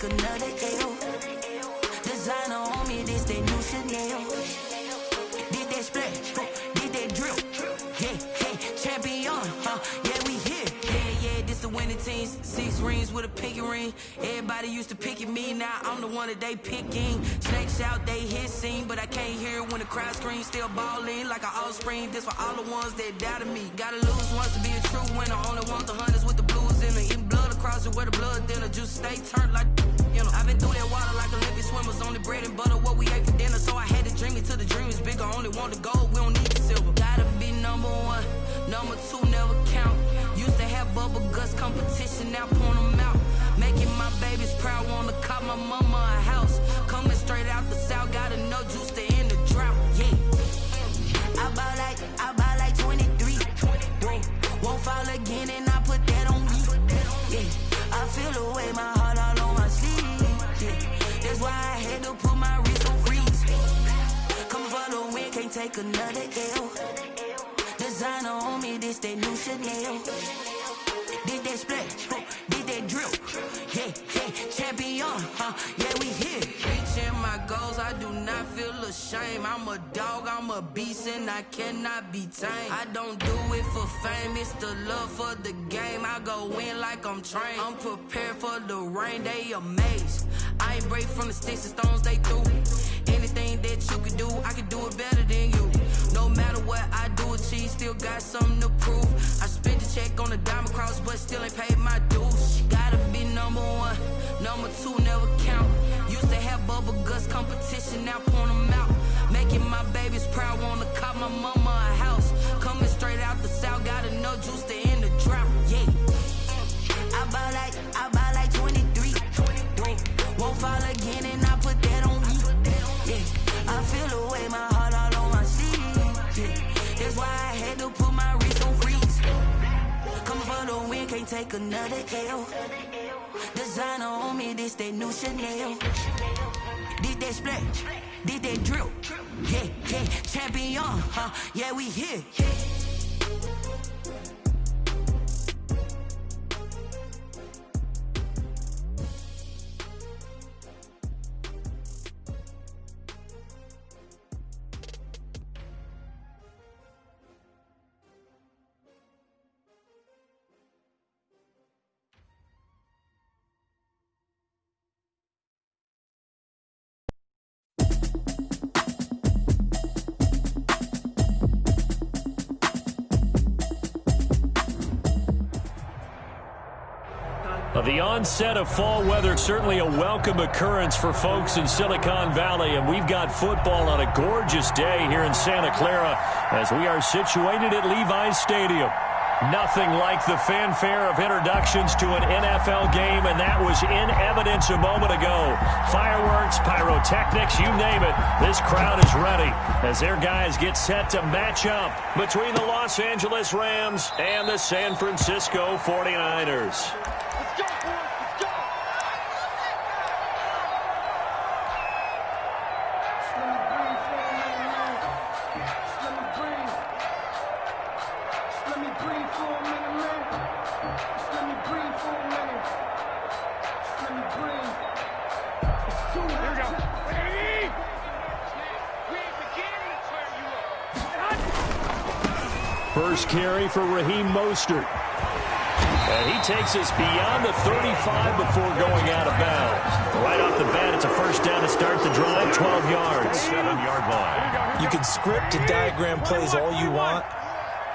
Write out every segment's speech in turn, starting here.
take another L. Designer on me, this that new Chanel. Did that splash, did that drill. Yeah, champion, yeah, we here. Yeah, this the winning teams. 6 rings with a pinky ring. Everybody used to pick at me, now I'm the one that they picking. Snake shout, they hit scene, but I can't hear it when the crowd screams. Still ballin' like an offspring. This for all the ones that doubted me. Gotta lose once to be a true winner. Only want the hunters with the blues in it. Eating blood across it where the blood dinner. Juice stay turned like, you know. I've been through that water like Olympic swimmers. Only bread and butter, what we ate for dinner. So I had to dream it till the dream is bigger. Only want the gold, we don't need the silver. Gotta be number 1, number 2 never count. Used to have bubble guts competition, now point them out. Making my babies proud, wanna cop my mama a house. Coming straight out the south, gotta know juice to end the drought. Yeah, I buy like 23. Whoa, won't fall again and I put that on me. Yeah, I feel the way, my heart all on my sleeve. Yeah, that's why I had to put my wrist on freeze. Come for the win, can't take another L. Designer on me, this that new Chanel. Did that splash, did that drill. Yeah, champion, yeah, we here. Reaching my goals, I do not feel ashamed. I'm a dog, I'm a beast, and I cannot be tamed. I don't do it for fame, it's the love for the game. I go in like I'm trained. I'm prepared for the rain, they amazed. I ain't break from the sticks and stones they threw. Anything that you can do, I can do it better than you. No matter what I do, achieve, still got something to prove. I spent the check on the diamond cross, but still ain't paid my dues. Gotta be number 1, number 2 never count. Used to have bubble guts competition, now point them out. Making my babies proud, wanna cop my mama a house. Coming straight out the south, gotta know juice to end the drought. Yeah, I buy like 23. Won't fall again and I put that on me. Yeah, I feel the way, my heart all on my sleeve. Yeah, that's why I had to put my wrist on freeze. Coming for the win, can't take another L. Designer on me, this that new Chanel. Did that splash, did that drill. Yeah, champion, yeah, we here. The onset of fall weather, certainly a welcome occurrence for folks in Silicon Valley, and we've got football on a gorgeous day here in Santa Clara as we are situated at Levi's Stadium. Nothing like the fanfare of introductions to an NFL game, and that was in evidence a moment ago. Fireworks, pyrotechnics, you name it. This crowd is ready as their guys get set to match up between the Los Angeles Rams and the San Francisco 49ers. First carry for Raheem Mostert. And he takes us beyond the 35 before going out of bounds. Right off the bat, it's a first down to start the drive, 12 yards. 7-yard line. You can script and diagram plays all you want,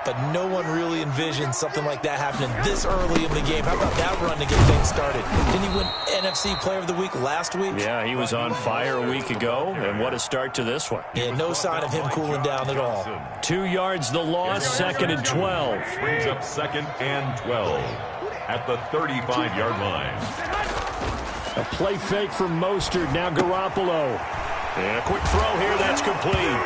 but no one really envisioned something like that happening this early in the game. How about that run to get things started? Didn't he win NFC Player of the Week last week? Yeah, he was on fire a week ago, and what a start to this one. Yeah, no sign of him cooling down at all. 2 yards the loss, 2nd and 12. Brings up 2nd and 12 at the 35-yard line. A play fake from Mostert, now Garoppolo. And a quick throw here, that's complete.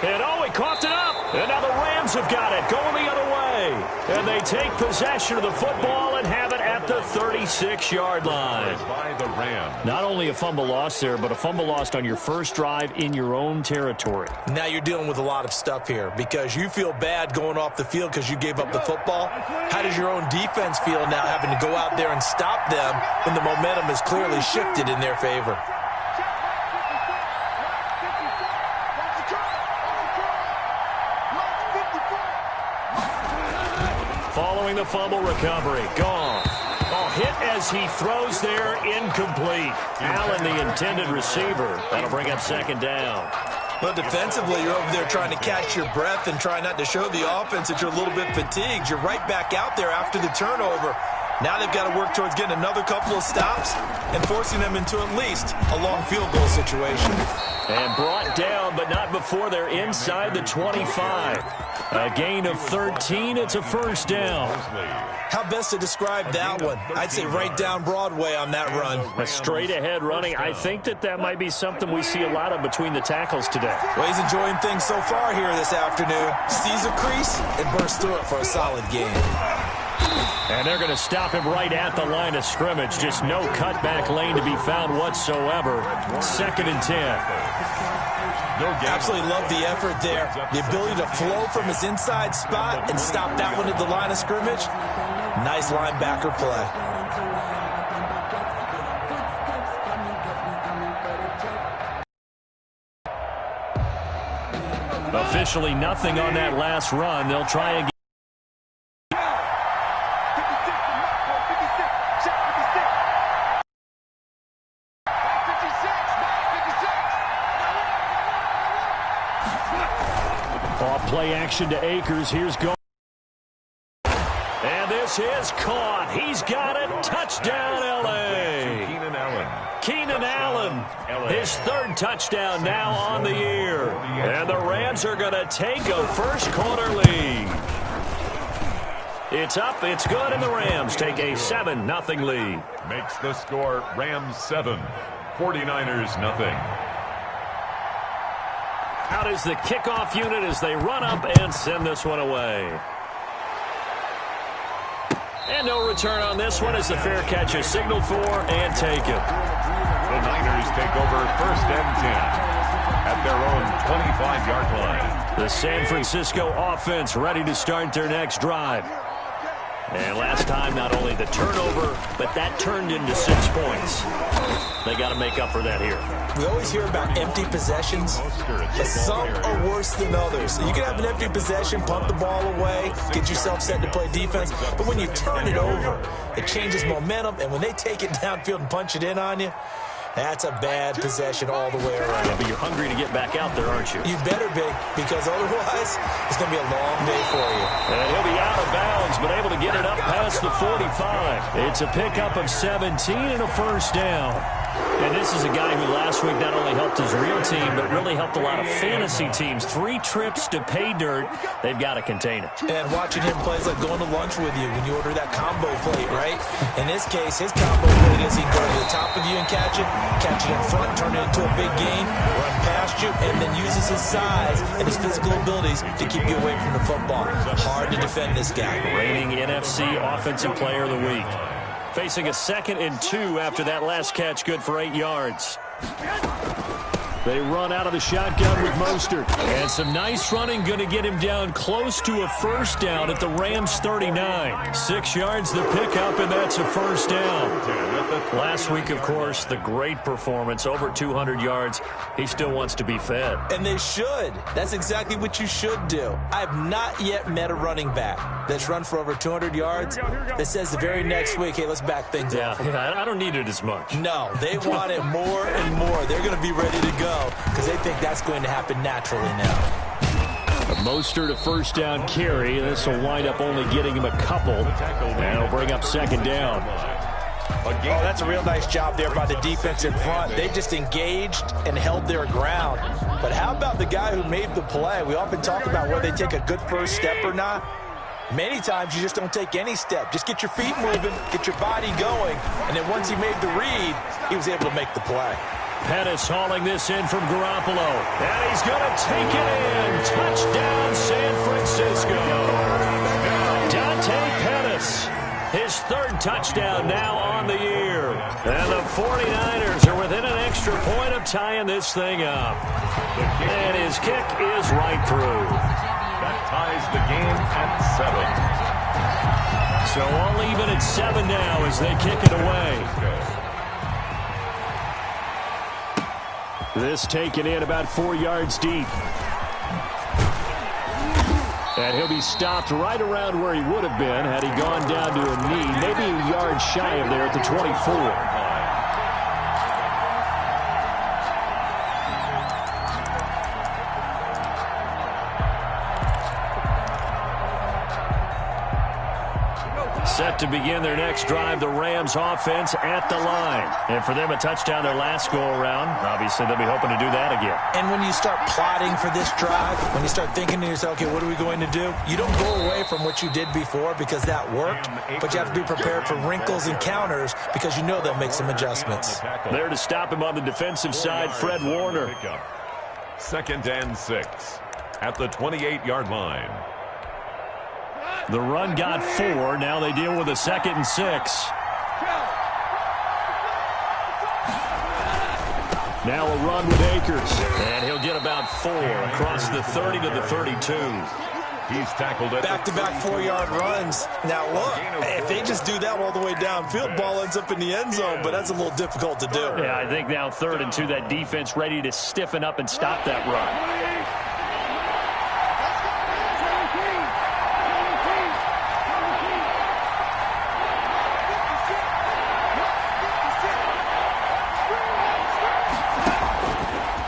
And oh, he coughed it up. And now the Rams have got it, going the other way. play. And they take possession of the football and have it at the 36-yard line. By the Rams. Not only a fumble loss there, but a fumble lost on your first drive in your own territory. Now you're dealing with a lot of stuff here because you feel bad going off the field because you gave up the football. How does your own defense feel now having to go out there and stop them when the momentum is clearly shifted in their favor? Following the fumble recovery, gone. Oh, hit as he throws there, incomplete. Allen, the intended receiver. That'll bring up second down. But defensively, you're over there trying to catch your breath and try not to show the offense that you're a little bit fatigued. You're right back out there after the turnover. Now they've got to work towards getting another couple of stops and forcing them into at least a long field goal situation. And brought down, but not before they're inside the 25. A gain of 13. It's a first down. How best to describe that one? I'd say right down Broadway on that run. A straight-ahead running. I think that might be something we see a lot of between the tackles today. Well, he's enjoying things so far here this afternoon. Sees a crease and bursts through it for a solid gain. And they're going to stop him right at the line of scrimmage. Just no cutback lane to be found whatsoever. 2nd and 10. Absolutely love the effort there. The ability to flow from his inside spot and stop that one at the line of scrimmage. Nice linebacker play. Officially nothing on that last run. They'll try again. Play action to Akers. Here's going. And this is caught. He's got it. Touchdown, L.A. Keenan Allen. His 3rd touchdown now on the year. And the Rams are going to take a first-quarter lead. It's up. It's good. And the Rams take a 7-0 lead. Makes the score Rams 7, 49ers nothing. Out is the kickoff unit as they run up and send this one away. And no return on this one as the fair catch is signaled for and taken. The Niners take over 1st and 10 at their own 25-yard line. The San Francisco offense ready to start their next drive. And last time, not only the turnover, but that turned into 6 points. They got to make up for that here. We always hear about empty possessions, but some are worse than others. You can have an empty possession, punt the ball away, get yourself set to play defense, but when you turn it over, it changes momentum, and when they take it downfield and punch it in on you, that's a bad possession all the way around. Yeah, but you're hungry to get back out there, aren't you? You better be, because otherwise, it's going to be a long day for you. And he'll be out of bounds, but able to get it up past the 45. It's a pickup of 17 and a first down. And this is a guy who last week not only helped his real team, but really helped a lot of fantasy teams. 3 trips to pay dirt. They've got to contain it. And watching him play is like going to lunch with you when you order that combo plate, right? In this case, his combo plate is he can go to the top of you and catch it in front, turn it into a big gain, run past you, and then uses his size and his physical abilities to keep you away from the football. Hard to defend this guy. Reigning NFC Offensive Player of the Week. Facing a 2nd and 2 after that last catch, good for 8 yards. They run out of the shotgun with Mostert. And some nice running, going to get him down close to a first down at the Rams 39. 6 yards the pickup, and that's a first down. Last week, of course, the great performance, over 200 yards. He still wants to be fed. And they should. That's exactly what you should do. I have not yet met a running back that's run for over 200 yards that says the very next week, hey, let's back things up. Yeah, I don't need it as much. No, they want it more and more. They're going to be ready to go because they think that's going to happen naturally now. Mostert a first down carry. This will wind up only getting him a couple. And it'll bring up second down. Oh, that's a real nice job there by the defense in front. They just engaged and held their ground. But how about the guy who made the play? We often talk about whether they take a good first step or not. Many times you just don't take any step. Just get your feet moving, get your body going, and then once he made the read, he was able to make the play. Pettis hauling this in from Garoppolo. And he's going to take it in. Touchdown, San Francisco. his third touchdown now on the year. And the 49ers are within an extra point of tying this thing up. And his kick is right through. That ties the game at 7. So all even at 7 now as they kick it away. This taken in about 4 yards deep. And he'll be stopped right around where he would have been had he gone down to a knee, maybe a yard shy of there at the 24. Set to begin their next drive, the Rams offense at the line. And for them, a touchdown their last go-around. Obviously, they'll be hoping to do that again. And when you start plotting for this drive, when you start thinking to yourself, okay, what are we going to do? You don't go away from what you did before because that worked, but you have to be prepared for wrinkles and counters because you know they'll make some adjustments. There to stop him on the defensive side, Fred Warner. 2nd and 6 at the 28-yard line. The run got 4. Now they deal with a 2nd and 6. Now a run with Akers. And he'll get about 4 across the 30 to the 32. He's tackled it. Back-to-back 4-yard runs. Now, look, if they just do that all the way downfield, ball ends up in the end zone, but that's a little difficult to do. Yeah, I think now 3rd and 2, that defense ready to stiffen up and stop that run.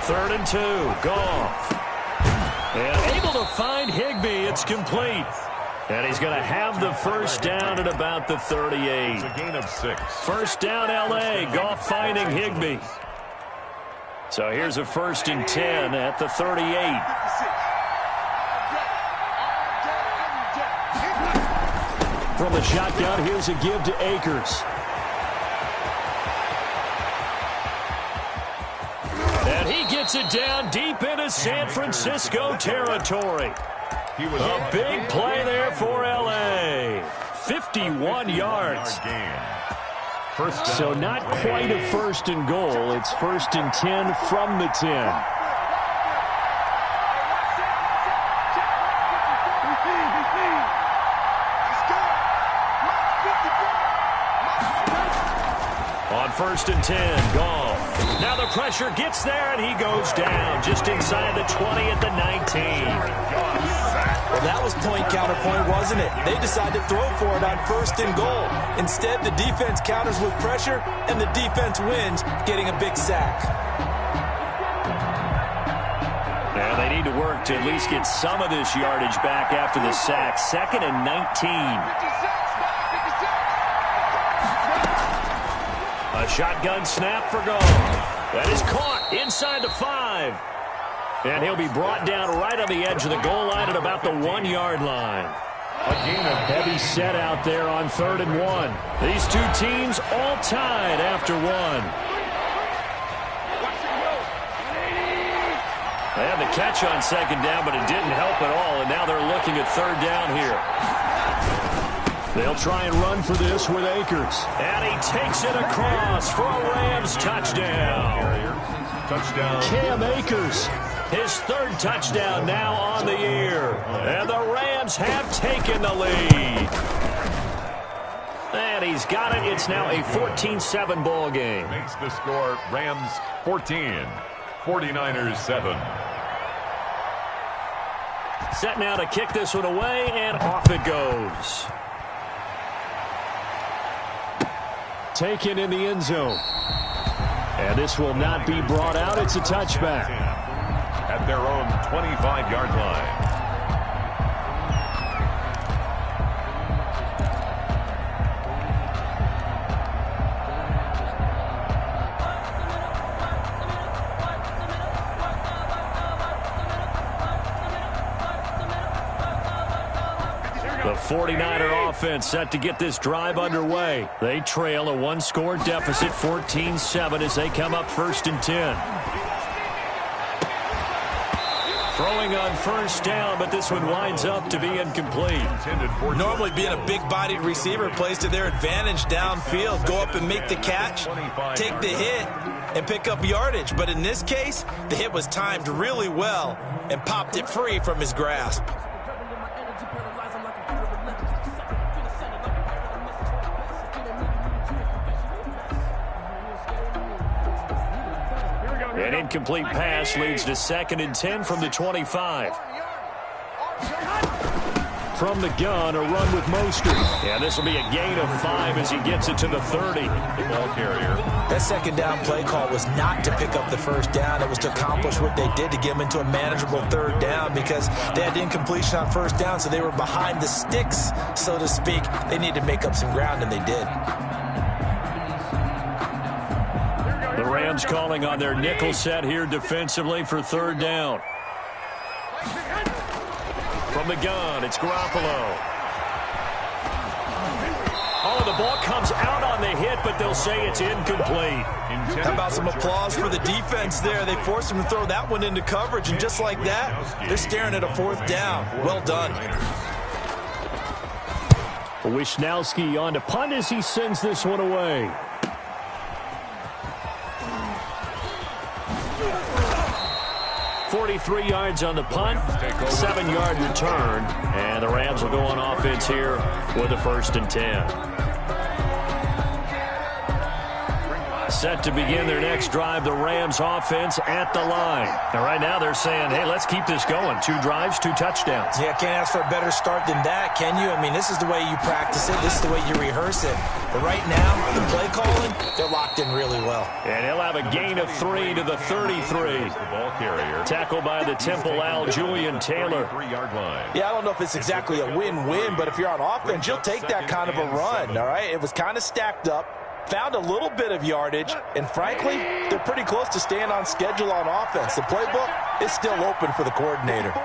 Third and 2, Goff. And able to find Higbee. It's complete. And he's going to have the first down at about the 38. It's a gain of 6. First down, L.A. Goff finding Higbee. So here's a 1st and 10 at the 38. From the shotgun, here's a give to Akers. And he gets it down deep into San Francisco territory. A big play there for L.A. 51 yards. So not quite a 1st and goal. It's 1st and 10 from the 10. On 1st and 10, Goff. Now the pressure gets there, and he goes down just inside the 20 at the 19. Well, that was point-counterpoint, wasn't it? They decided to throw for it on 1st and goal. Instead, the defense counters with pressure, and the defense wins, getting a big sack. Now they need to work to at least get some of this yardage back after the sack. 2nd and 19. A shotgun snap for Goff. That is caught inside the 5. And he'll be brought down right on the edge of the goal line at about the 1-yard line. A gain of heavy set out there on 3rd and 1. These two teams all tied after 1. They had the catch on 2nd down, but it didn't help at all. And now they're looking at 3rd down here. They'll try and run for this with Akers. And he takes it across for a Rams touchdown. Cam Akers, his 3rd touchdown now on the year. And the Rams have taken the lead. And he's got it. It's now a 14-7 ball game. Makes the score Rams 14, 49ers 7. Set now to kick this one away, and off it goes. Taken in the end zone. And this will not be brought out. It's a touchback. At their own 25-yard line. The 49er offense set to get this drive underway. They trail a 1-score deficit, 14-7, as they come up 1st and 10. Throwing on first down, but this one winds up to be incomplete. Normally being a big-bodied receiver plays to their advantage downfield. Go up and make the catch, take the hit, and pick up yardage. But in this case, the hit was timed really well and popped it free from his grasp. An incomplete pass leads to 2nd and 10 from the 25. From the gun, a run with Mostert. And this will be a gain of 5 as he gets it to the 30. The ball carrier. That second down play call was not to pick up the first down. It was to accomplish what they did to get them into a manageable 3rd down because they had incompletion on first down, so they were behind the sticks, so to speak. They needed to make up some ground, and they did. The Rams calling on their nickel set here defensively for 3rd down. From the gun, it's Garoppolo. Oh, the ball comes out on the hit, but they'll say it's incomplete. How about some applause for the defense there? They forced him to throw that one into coverage, and just like that, they're staring at a 4th down. Well done. Wisnowski on to punt as he sends this one away. .43 yards on the punt, 7-yard return, and the Rams will go on offense here with a 1st and 10. Set to begin their next drive, the Rams offense at the line. And right now they're saying, hey, let's keep this going. 2 drives, 2 touchdowns. Yeah, can't ask for a better start than that, can you? I mean, this is the way you practice it. This is the way you rehearse it. But right now, the play calling, they're locked in really well. And he'll have a gain of 3 to the 33. The ball carrier. Tackled by the Temple Al, Julian Taylor. 3-yard line. Yeah, I don't know if it's exactly a win-win, but if you're on offense, you'll take that kind of a run, all right? It was kind of stacked up. Found a little bit of yardage, and frankly, they're pretty close to staying on schedule on offense. The playbook is still open for the coordinator.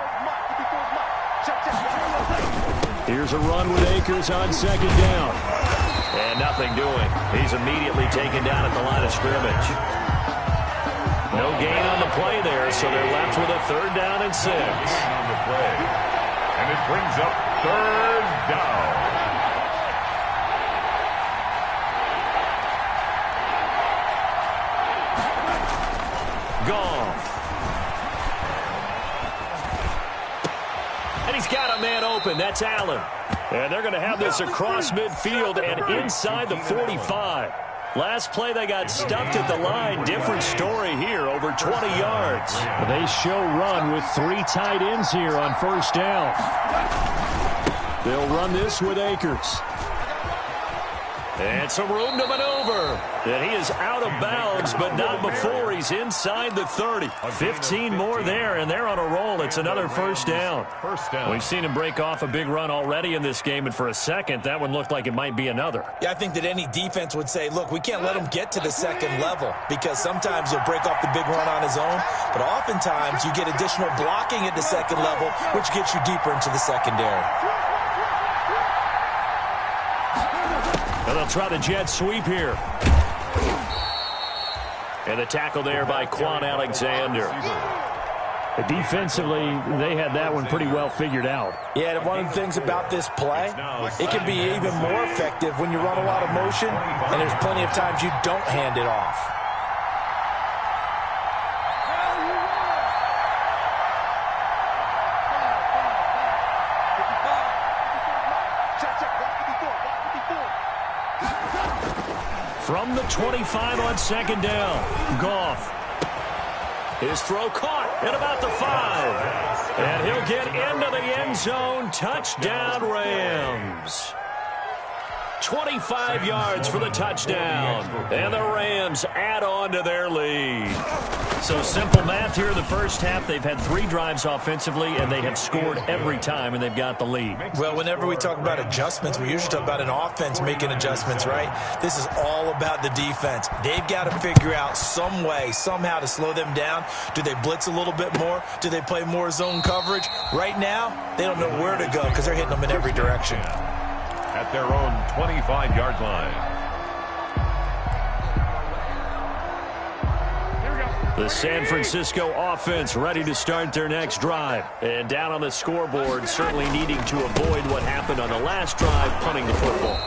Here's a run with Akers on 2nd down. And nothing doing. He's immediately taken down at the line of scrimmage. No gain on the play there, so they're left with a 3rd down and 6. On the play. And it brings up 3rd down. Goff. And he's got a man open. That's Allen. And they're going to have this across midfield and inside the 45. Last play they got stuffed at the line. Different story here, over 20 yards. They show run with 3 tight ends here on 1st down. They'll run this with Akers. And some room to maneuver. And he is out of bounds, but not before he's inside the 30. 15 more there, and they're on a roll. It's another 1st down. We've seen him break off a big run already in this game, and for a second, that one looked like it might be another. Yeah, I think that any defense would say, look, we can't let him get to the 2nd level because sometimes he'll break off the big run on his own, but oftentimes you get additional blocking at the 2nd level, which gets you deeper into the secondary. And they'll try the jet sweep here. And the tackle there by Quan Alexander. Defensively, they had that one pretty well figured out. Yeah, one of the things about this play, it can be even more effective when you run a lot of motion, and there's plenty of times you don't hand it off. From the 25 on 2nd down, Goff. His throw caught at about the 5. And he'll get into the end zone. Touchdown, Rams. 25 yards for the touchdown. And the Rams add on to their lead. So simple math here in the first half. They've had 3 drives offensively, and they have scored every time, and they've got the lead. Well, whenever we talk about adjustments, we usually talk about an offense making adjustments, right? This is all about the defense. They've got to figure out some way, somehow to slow them down. Do they blitz a little bit more? Do they play more zone coverage? Right now, they don't know where to go because they're hitting them in every direction. At their own 25-yard line. Here we go. The San Francisco offense ready to start their next drive. And down on the scoreboard, certainly needing to avoid what happened on the last drive, punting the football.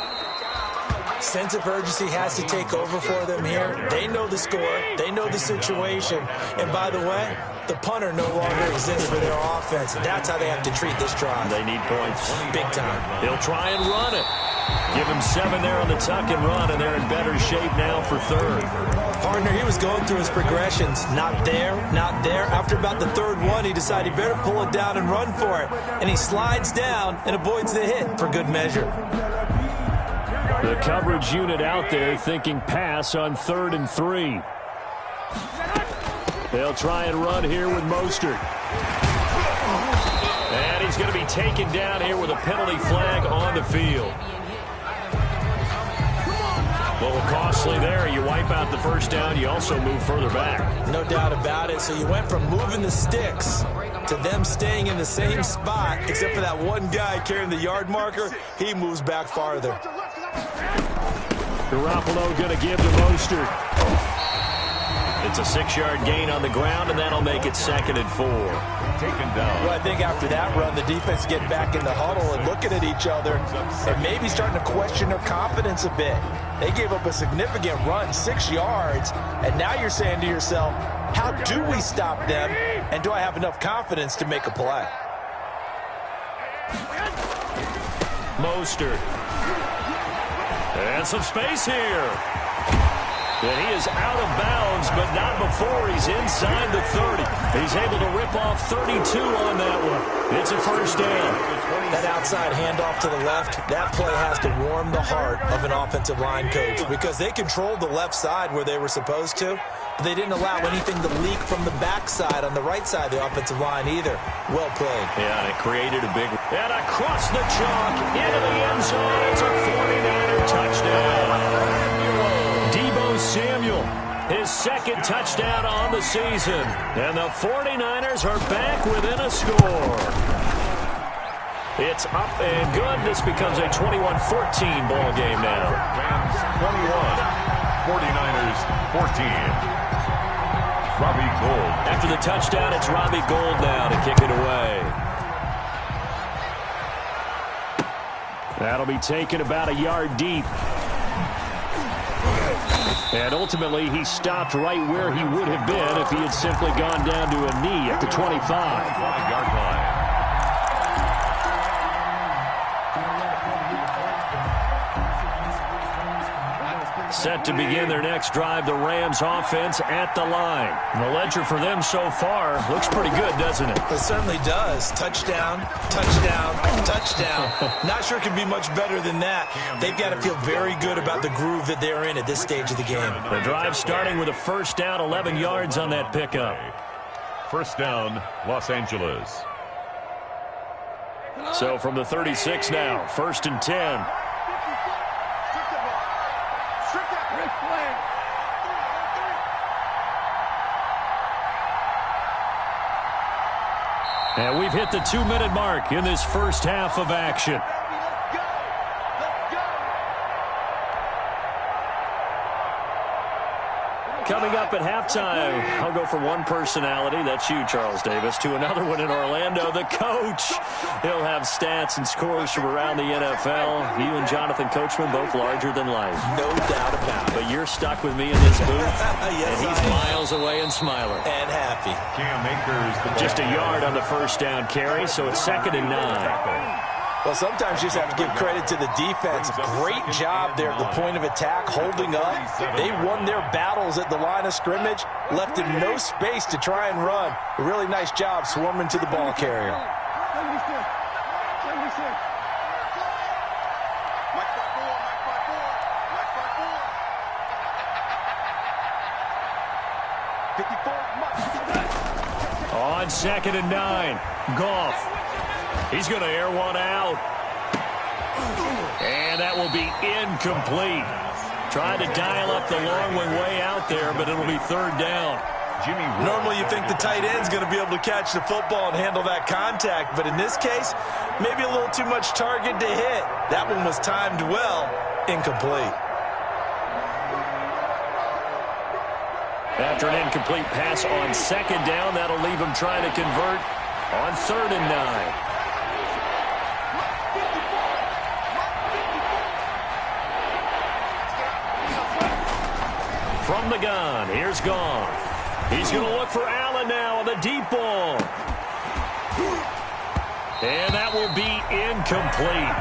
Sense of urgency has to take over for them here. They know the score. They know the situation. And by the way, the punter no longer exists for their offense. That's how they have to treat this drive. They need points. Big time. He'll try and run it. Give him 7 there on the tuck and run, and they're in better shape now for third. Partner, he was going through his progressions. Not there, not there. After about the third one, he decided he better pull it down and run for it. And he slides down and avoids the hit for good measure. The coverage unit out there thinking pass on 3rd and 3. They'll try and run here with Mostert. And he's going to be taken down here with a penalty flag on the field. A little costly there. You wipe out the first down. You also move further back. No doubt about it. So you went from moving the sticks to them staying in the same spot, except for that one guy carrying the yard marker. He moves back farther. Garoppolo going to give to Mostert. It's a 6-yard gain on the ground, and that'll make it 2nd and 4. Taken down. Well, I think after that run, the defense getting back in the huddle and looking at each other and maybe starting to question their confidence a bit. They gave up a significant run, 6 yards, and now you're saying to yourself, how do we stop them, and do I have enough confidence to make a play? Mostert. And some space here. And he is out of bounds, but not before he's inside the 30. He's able to rip off 32 on that one. It's a first down. That outside handoff to the left, that play has to warm the heart of an offensive line coach because they controlled the left side where they were supposed to, but they didn't allow anything to leak from the backside on the right side of the offensive line either. Well played. Yeah, and it created a big... And across the chalk, into the end zone. It's a 49er touchdown. Samuel, his 2nd touchdown on the season. And the 49ers are back within a score. It's up and good. This becomes a 21-14 ball game now. Rams 21, 49ers 14. Robbie Gould. After the touchdown, it's Robbie Gould now to kick it away. That'll be taken about a yard deep. And ultimately, he stopped right where he would have been if he had simply gone down to a knee at the 25. 5-yard line. Set to begin their next drive, the Rams offense at the line. And the ledger for them so far looks pretty good, doesn't it? It certainly does. Touchdown, touchdown, touchdown. Not sure it can be much better than that. They've got to feel very good about the groove that they're in at this stage of the game. The drive starting with a first down, 11 yards on that pickup. First down, Los Angeles. So from the 36 now, 1st and 10. And we've hit the 2-minute mark in this first half of action. Coming up at halftime, I'll go from one personality, that's you, Charles Davis, to another one in Orlando, the coach. He'll have stats and scores from around the NFL. You and Jonathan Coachman, both larger than life. No doubt about it. But you're stuck with me in this booth, yes, and he's miles away and smiling. And happy. Cam Akers. Just a yard on the first down carry, so it's 2nd and 9. Well, sometimes you just have to give credit to the defense. Great job there at the point of attack, holding up. They won their battles at the line of scrimmage, left him no space to try and run. A really nice job swarming to the ball carrier. On 2nd and 9, Goff. He's going to air one out. And that will be incomplete. Trying to dial up the long one way out there, but it'll be 3rd down. Normally you think the tight end's going to be able to catch the football and handle that contact, but in this case, maybe a little too much target to hit. That one was timed well, incomplete. After an incomplete pass on second down, that'll leave him trying to convert on 3rd and 9. From the gun, here's Goff. He's going to look for Allen now on the deep ball. And that will be incomplete.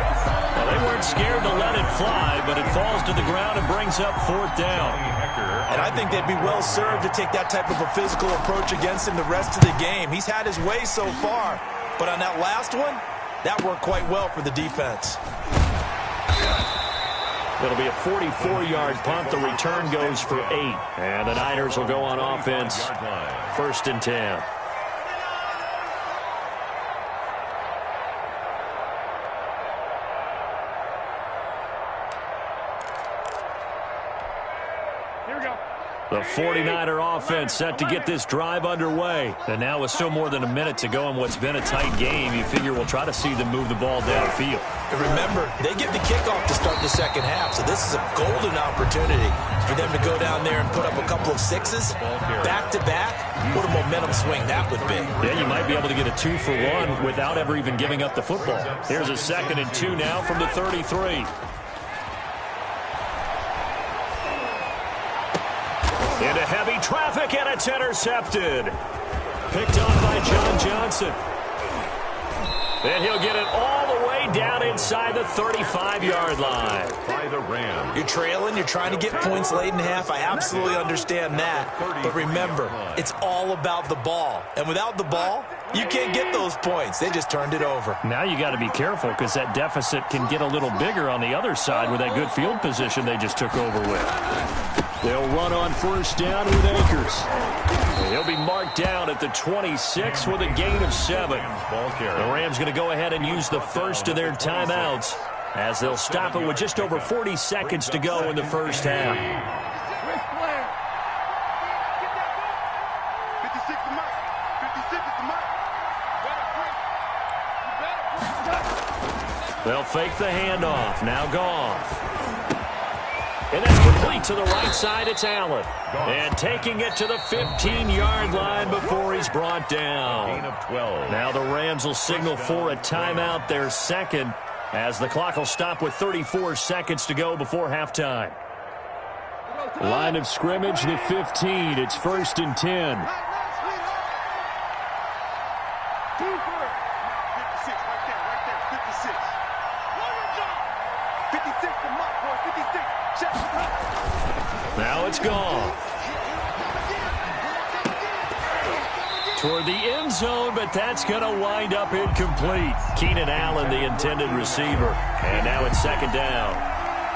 Well, they weren't scared to let it fly, but it falls to the ground and brings up 4th down. And I think they'd be well served to take that type of a physical approach against him the rest of the game. He's had his way so far, but on that last one, that worked quite well for the defense. It'll be a 44-yard punt. The return goes for 8. And the Niners will go on offense. 1st and 10. The 49er offense set to get this drive underway. And now with still more than a minute to go in what's been a tight game, you figure we'll try to see them move the ball downfield. And remember, they get the kickoff to start the second half, so this is a golden opportunity for them to go down there and put up a couple of sixes back-to-back. What a momentum swing that would be. Yeah, you might be able to get a 2-for-1 without ever even giving up the football. Here's a 2nd and 2 now from the 33. Into heavy traffic, and it's intercepted. Picked on by John Johnson. And he'll get it all the way down inside the 35-yard line. By the Rams. You're trailing, you're trying to get points late in half. I absolutely understand that. But remember, it's all about the ball. And without the ball, you can't get those points. They just turned it over. Now you got to be careful because that deficit can get a little bigger on the other side with that good field position they just took over with. They'll run on 1st down with Akers. He'll be marked down at the 26 with a gain of 7. The Rams going to go ahead and use the first of their timeouts as they'll stop it with just over 40 seconds to go in the first half. They'll fake the handoff. Now Goff. And that's complete to the right side. It's Allen. And taking it to the 15-yard line before he's brought down. Gain of 12. Now the Rams will signal for a timeout, their second, as the clock will stop with 34 seconds to go before halftime. Line of scrimmage, the 15. It's 1st and 10. Now it's gone. Toward the end zone, but that's going to wind up incomplete. Keenan Allen, the intended receiver. And now it's 2nd down.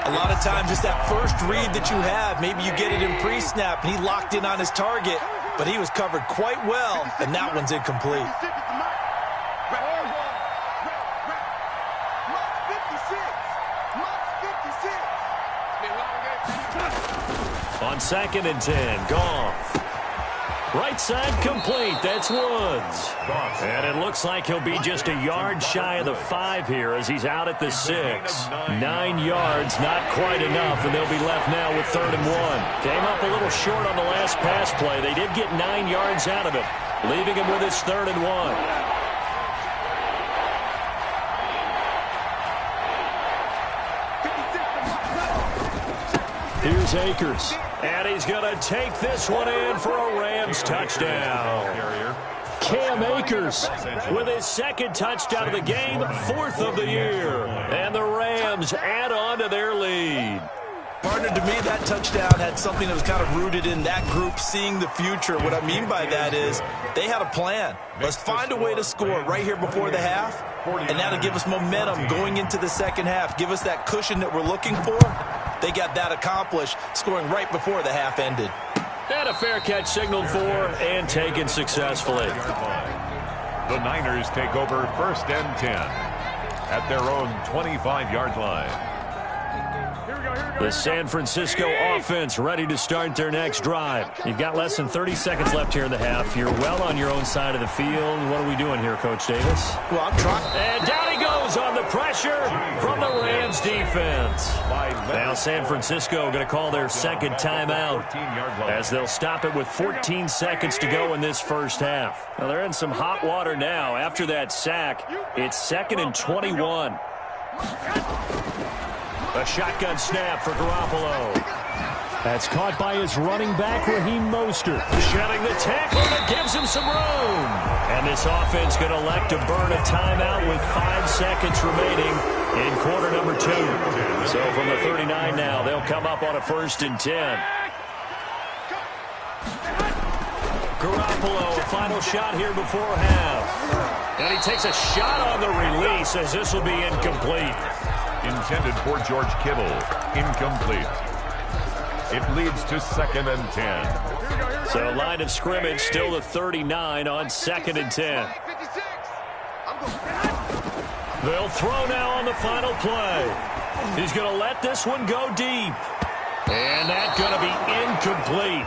A lot of times it's that first read that you have. Maybe you get it in pre-snap. He locked in on his target, but he was covered quite well, and that one's incomplete. On 2nd and 10, Goff. Right side complete. That's Woods. And it looks like he'll be just a yard shy of the 5 here as he's out at the 6. 9 yards, not quite enough, and they'll be left now with 3rd and 1. Came up a little short on the last pass play. They did get 9 yards out of it, leaving him with his 3rd and 1. Here's Akers. And he's going to take this one in for a Rams touchdown. Cam Akers with his 2nd touchdown of the game, 4th of the year. And the Rams add on to their lead. Partner, to me, that touchdown had something that was kind of rooted in that group seeing the future. What I mean by that is they had a plan. Let's find a way to score right here before the half, and that'll give us momentum going into the second half. Give us that cushion that we're looking for. They got that accomplished, scoring right before the half ended. And a fair catch signaled for and taken successfully. The Niners take over 1st and 10 at their own 25-yard line. The San Francisco offense ready to start their next drive. You've got less than 30 seconds left here in the half. You're well on your own side of the field. What are we doing here, Coach Davis? Well, I'm trying. And down he goes goes on the pressure from the Rams defense. Now San Francisco going to call their second timeout as they'll stop it with 14 seconds to go in this first half. Now they're in some hot water now. After that sack, it's 2nd and 21. A shotgun snap for Garoppolo. That's caught by his running back, Raheem Mostert. Shedding the tackle that gives him some room. And this offense going to elect to burn a timeout with 5 seconds remaining in quarter number 2. So from the 39 now, they'll come up on a 1st and 10. Garoppolo, a final shot here before half. And he takes a shot on the release as this will be incomplete. Intended for George Kittle. Incomplete. It leads to 2nd and 10. So line of scrimmage still the 39 on 2nd and 10. They'll throw now on the final play. He's going to let this one go deep. And that's going to be incomplete.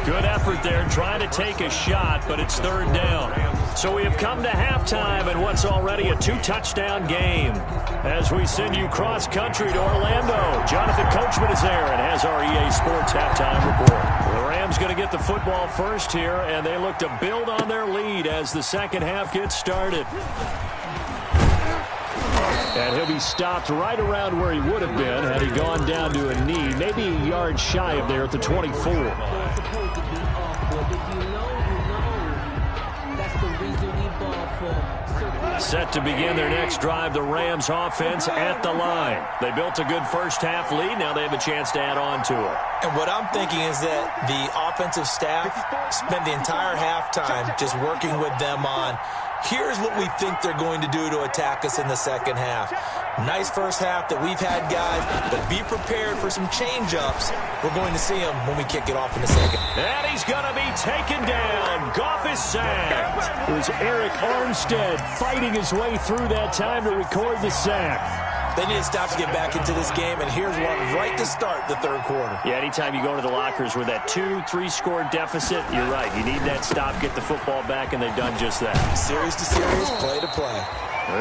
Good effort there trying to take a shot, but it's 3rd down. So we have come to halftime in what's already a 2-touchdown game. As we send you cross-country to Orlando, Jonathan Coachman is there and has our EA Sports halftime report. The Rams going to get the football first here, and they look to build on their lead as the second half gets started. And he'll be stopped right around where he would have been had he gone down to a knee, maybe a yard shy of there at the 24. Set to begin their next drive, the Rams offense at the line. They built a good first half lead. Now they have a chance to add on to it. And what I'm thinking is that the offensive staff spent the entire halftime just working with them on, here's what we think they're going to do to attack us in the second half. Nice first half that we've had, guys, but be prepared for some change-ups. We're going to see them when we kick it off in a second. And he's going to be taken down. Goff is sacked. It was Eric Armstead fighting his way through that time to record the sack. They need to stop to get back into this game, and here's one right to start the 3rd quarter. Yeah, anytime you go to the lockers with that 2-3 score deficit, you're right. You need that stop, get the football back, and they've done just that. Series to series, play to play.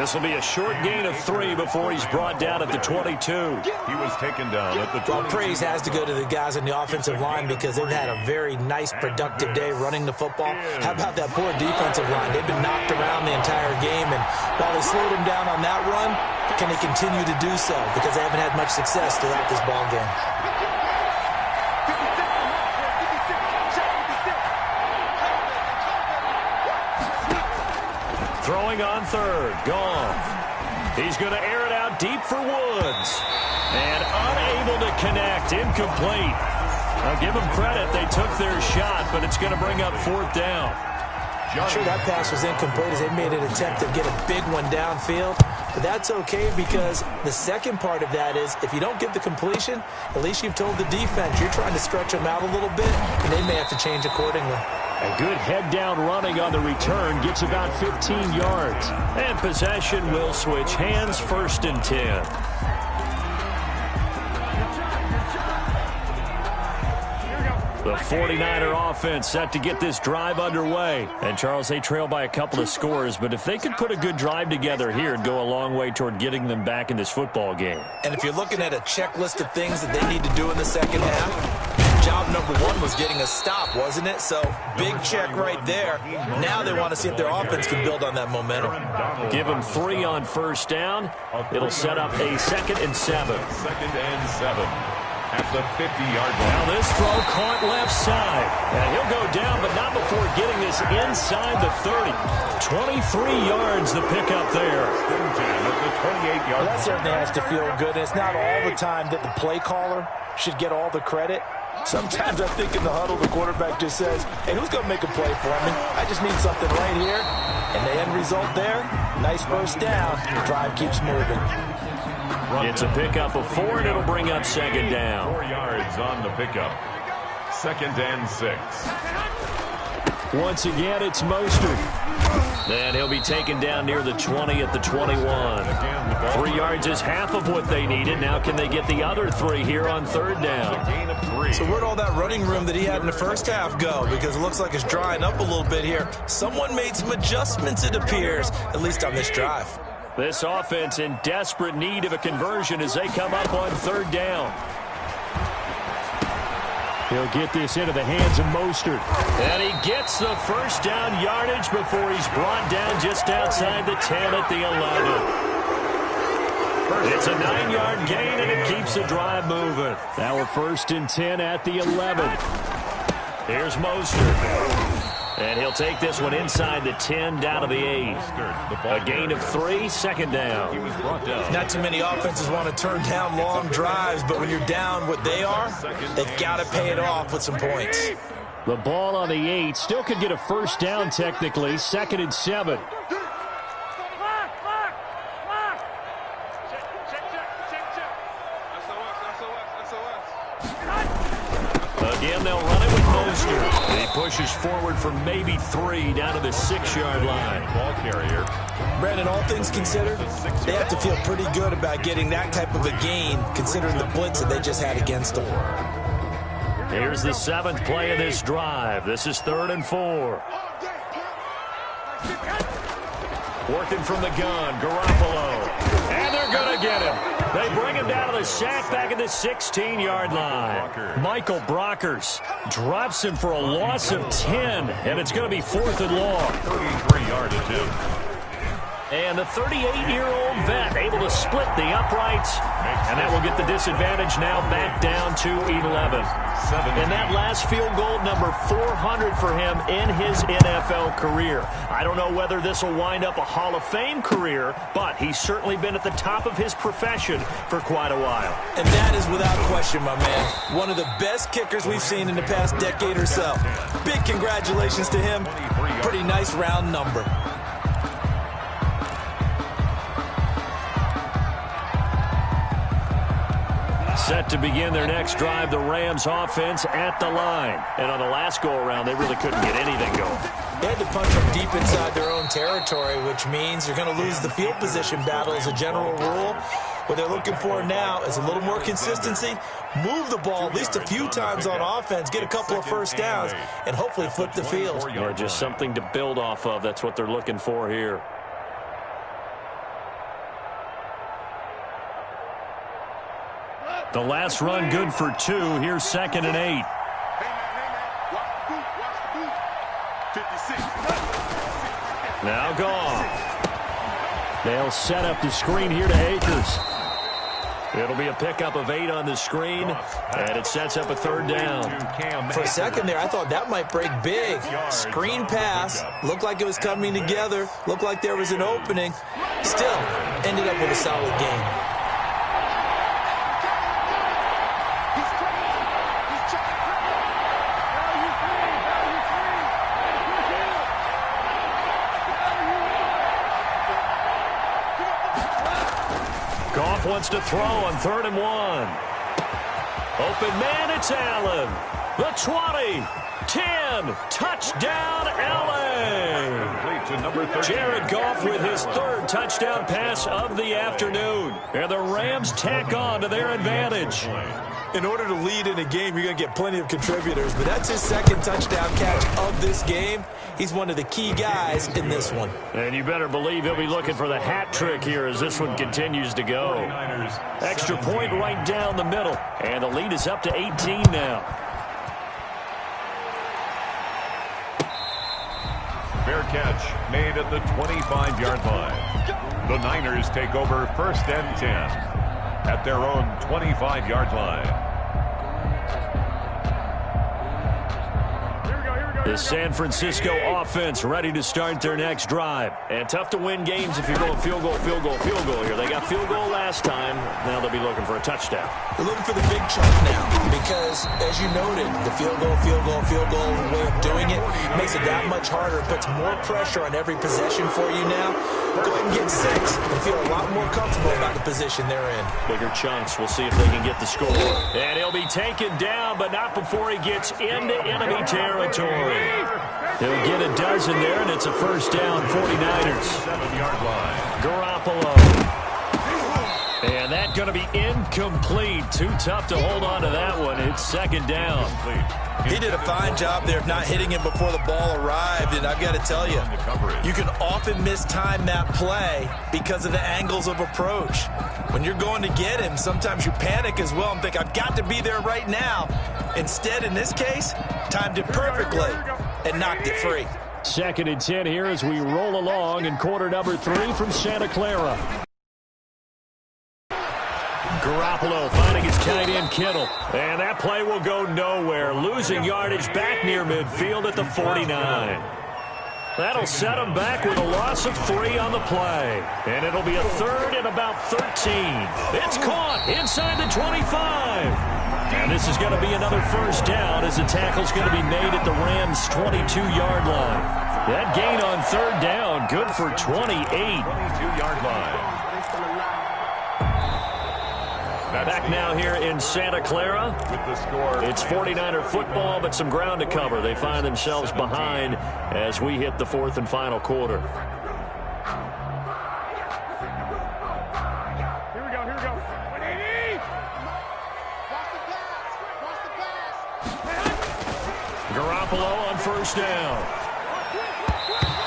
This will be a short gain of 3 before he's brought down at the 22. He was taken down at the 22. Well, praise has to go to the guys on the offensive line because they've had a very nice, productive day running the football. How about that poor defensive line? They've been knocked around the entire game, and while they slowed him down on that run, can they continue to do so? Because they haven't had much success throughout this ball game. Throwing on 3rd, Goff. He's going to air it out deep for Woods. And unable to connect, incomplete. Now give them credit, they took their shot, but it's going to bring up 4th down. I'm sure that pass was incomplete as they made an attempt to get a big one downfield. But that's okay because the second part of that is if you don't get the completion, at least you've told the defense you're trying to stretch them out a little bit, and they may have to change accordingly. A good head-down running on the return gets about 15 yards. And possession will switch hands, 1st and 10. The 49er offense set to get this drive underway. And, Charles, they trail by a couple of scores, but if they could put a good drive together here, it'd go a long way toward getting them back in this football game. And if you're looking at a checklist of things that they need to do in the second half, job number 1 was getting a stop, wasn't it? So, big check right there. Now they want to see if their offense can build on that momentum. Give them 3 on 1st down. It'll set up a 2nd and 7. 2nd and 7. At the 50-yard line. Now this throw caught left side. And he'll go down, but not before getting this inside the 30. 23 yards the pickup there. Well, that certainly has to feel good. It's not all the time that the play caller should get all the credit. Sometimes I think in the huddle, the quarterback just says, hey, who's going to make a play for me? I just need something right here. And the end result there, nice first down. The drive keeps moving. It's a pickup of 4, and it'll bring up 2nd down. 4 yards on the pickup. 2nd and 6. Once again, it's Mostert. And he'll be taken down near the 20 at the 21. 3 yards is half of what they needed. Now can they get the other 3 here on 3rd down? So where'd all that running room that he had in the first half go? Because it looks like it's drying up a little bit here. Someone made some adjustments, it appears, at least on this drive. This offense in desperate need of a conversion as they come up on third down. He'll get this into the hands of Mostert. And he gets the first down yardage before he's brought down just outside the 10 at the 11. It's a 9-yard gain, and it keeps the drive moving. Now we're 1st and 10 at the 11. Here's Mostert. And he'll take this one inside the 10 down to the 8. A gain of 3, 2nd down. Not too many offenses want to turn down long drives, but when you're down what they are, they've got to pay it off with some points. The ball on the 8 still could get a first down technically. 2nd and 7. Again, they'll run it with Mostert. He pushes forward for maybe 3 down to the 6-yard line. Ball carrier. Brandon, all things considered, they have to feel pretty good about getting that type of a gain, considering the blitz that they just had against them. Here's the 7th play of this drive. This is 3rd and 4. Working from the gun, Garoppolo. And they're going to get him. They bring him down to the sack back at the 16-yard line. Michael Brockers drops him for a loss of 10, and it's going to be 4th and long. 33-yard attempt. And the 38-year-old vet able to split the uprights, and that will get the disadvantage now back down to 11. And that last field goal, number 400 for him in his NFL career. I don't know whether this will wind up a Hall of Fame career, but he's certainly been at the top of his profession for quite a while. And that is without question, my man. One of the best kickers we've seen in the past decade or so. Big congratulations to him. Pretty nice round number. Set to begin their next drive, the Rams offense at the line. And on the last go-around, they really couldn't get anything going. They had to punch them deep inside their own territory, which means you're going to lose the field position battle as a general rule. What they're looking for now is a little more consistency, move the ball at least a few times on offense, get a couple of first downs, and hopefully flip the field. Yeah, just something to build off of. That's what they're looking for here. The last run good for 2. Here's 2nd and 8. Now Goff. They'll set up the screen here to Akers. It'll be a pickup of 8 on the screen, and it sets up a 3rd down. For a second there, I thought that might break big. Screen pass. Looked like it was coming together. Looked like there was an opening. Still, ended up with a solid game. Goff wants to throw on 3rd and 1. Open man, it's Allen. The 20, 10, touchdown, LA. Jared Goff with his 3rd touchdown pass of the afternoon. And the Rams tack on to their advantage. In order to lead in a game, you're going to get plenty of contributors, but that's his 2nd touchdown catch of this game. He's one of the key guys in this one. And you better believe he'll be looking for the hat trick here as this one continues to go. Extra point right down the middle, and the lead is up to 18 now. Fair catch made at the 25-yard line. The Niners take over 1st and 10 at their own 25-yard line. The San Francisco offense ready to start their next drive. And tough to win games if you're going field goal, field goal, field goal here. They got field goal last time. Now they'll be looking for a touchdown. They're looking for the big chunk now because, as you noted, the field goal way of doing it makes it that much harder. It puts more pressure on every possession for you now. Go ahead and get 6 and feel a lot more comfortable about the position they're in. Bigger chunks. We'll see if they can get the score. And he'll be taken down, but not before he gets into enemy territory. He'll get a dozen there, and it's a first down, 49ers. 7-yard line. Garoppolo. And that's going to be incomplete. Too tough to hold on to that one. It It's second down. He did a fine job there of not hitting him before the ball arrived, and I've got to tell you, you can often mistime that play because of the angles of approach. When you're going to get him, sometimes you panic as well and think, I've got to be there right now. Instead, in this case, timed it perfectly and knocked it free. Second and 10 here as we roll along in quarter number 3 from Santa Clara. Garoppolo finding his tight end Kittle. And that play will go nowhere. Losing yardage back near midfield at the 49. That'll set him back with a loss of 3 on the play. And it'll be a third and about 13. It's caught inside the 25. And this is going to be another first down as the tackle's going to be made at the Rams' 22-yard line. That gain on third down, good for 28. 22-yard line. Back now here in Santa Clara. With the score, it's 49er football, but some ground to cover. They find themselves behind as we hit the fourth and final quarter. Here we go. Garoppolo on first down.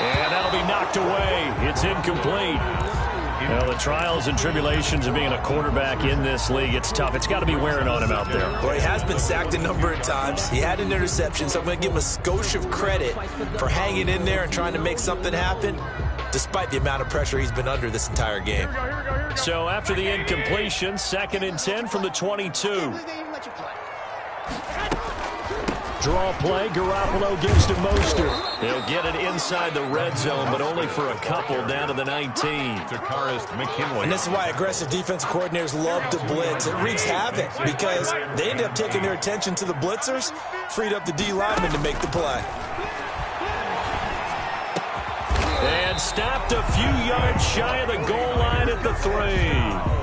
And that'll be knocked away. It's incomplete. Well, the trials and tribulations of being a quarterback in this league, it's tough. It's got to be wearing on him out there. Well, he has been sacked a number of times. He had an interception, so I'm going to give him a skosh of credit for hanging in there and trying to make something happen, despite the amount of pressure he's been under this entire game. So after the incompletion, second and 10 from the 22. Draw play, Garoppolo gives to Mostert. They'll get it inside the red zone, but only for a couple down to the 19. to McKinley. And this is why aggressive defensive coordinators love to blitz. It wreaks havoc because they end up taking their attention to the blitzers, freed up the D lineman to make the play. And stopped a few yards shy of the goal line at the 3.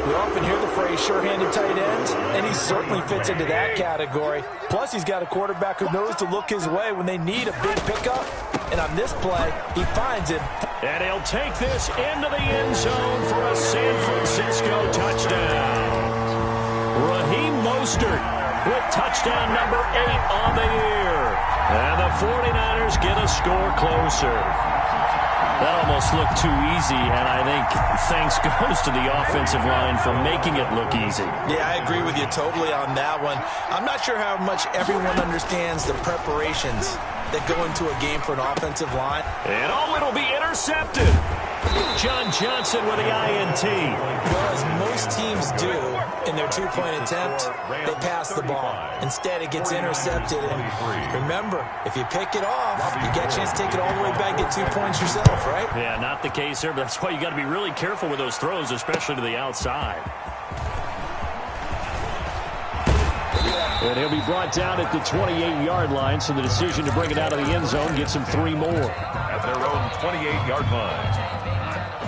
We often hear the phrase sure-handed tight ends, and he certainly fits into that category. Plus, he's got a quarterback who knows to look his way when they need a big pickup. And on this play, he finds him. And he'll take this into the end zone for a San Francisco touchdown. Raheem Mostert with touchdown number 8 on the year. And the 49ers get a score closer. That almost looked too easy, and I think thanks goes to the offensive line for making it look easy. Yeah, I agree with you totally on that one. I'm not sure how much everyone understands the preparations that go into a game for an offensive line. And it'll be intercepted. John Johnson with the INT. Well, as most teams do in their two-point attempt, they pass the ball. Instead, it gets intercepted. And remember, if you pick it off, you get a chance to take it all the way back, get 2 points yourself, right? Yeah, not the case here, but that's why you got to be really careful with those throws, especially to the outside. And he'll be brought down at the 28-yard line, so the decision to bring it out of the end zone gets him 3 more. At their own 28-yard line.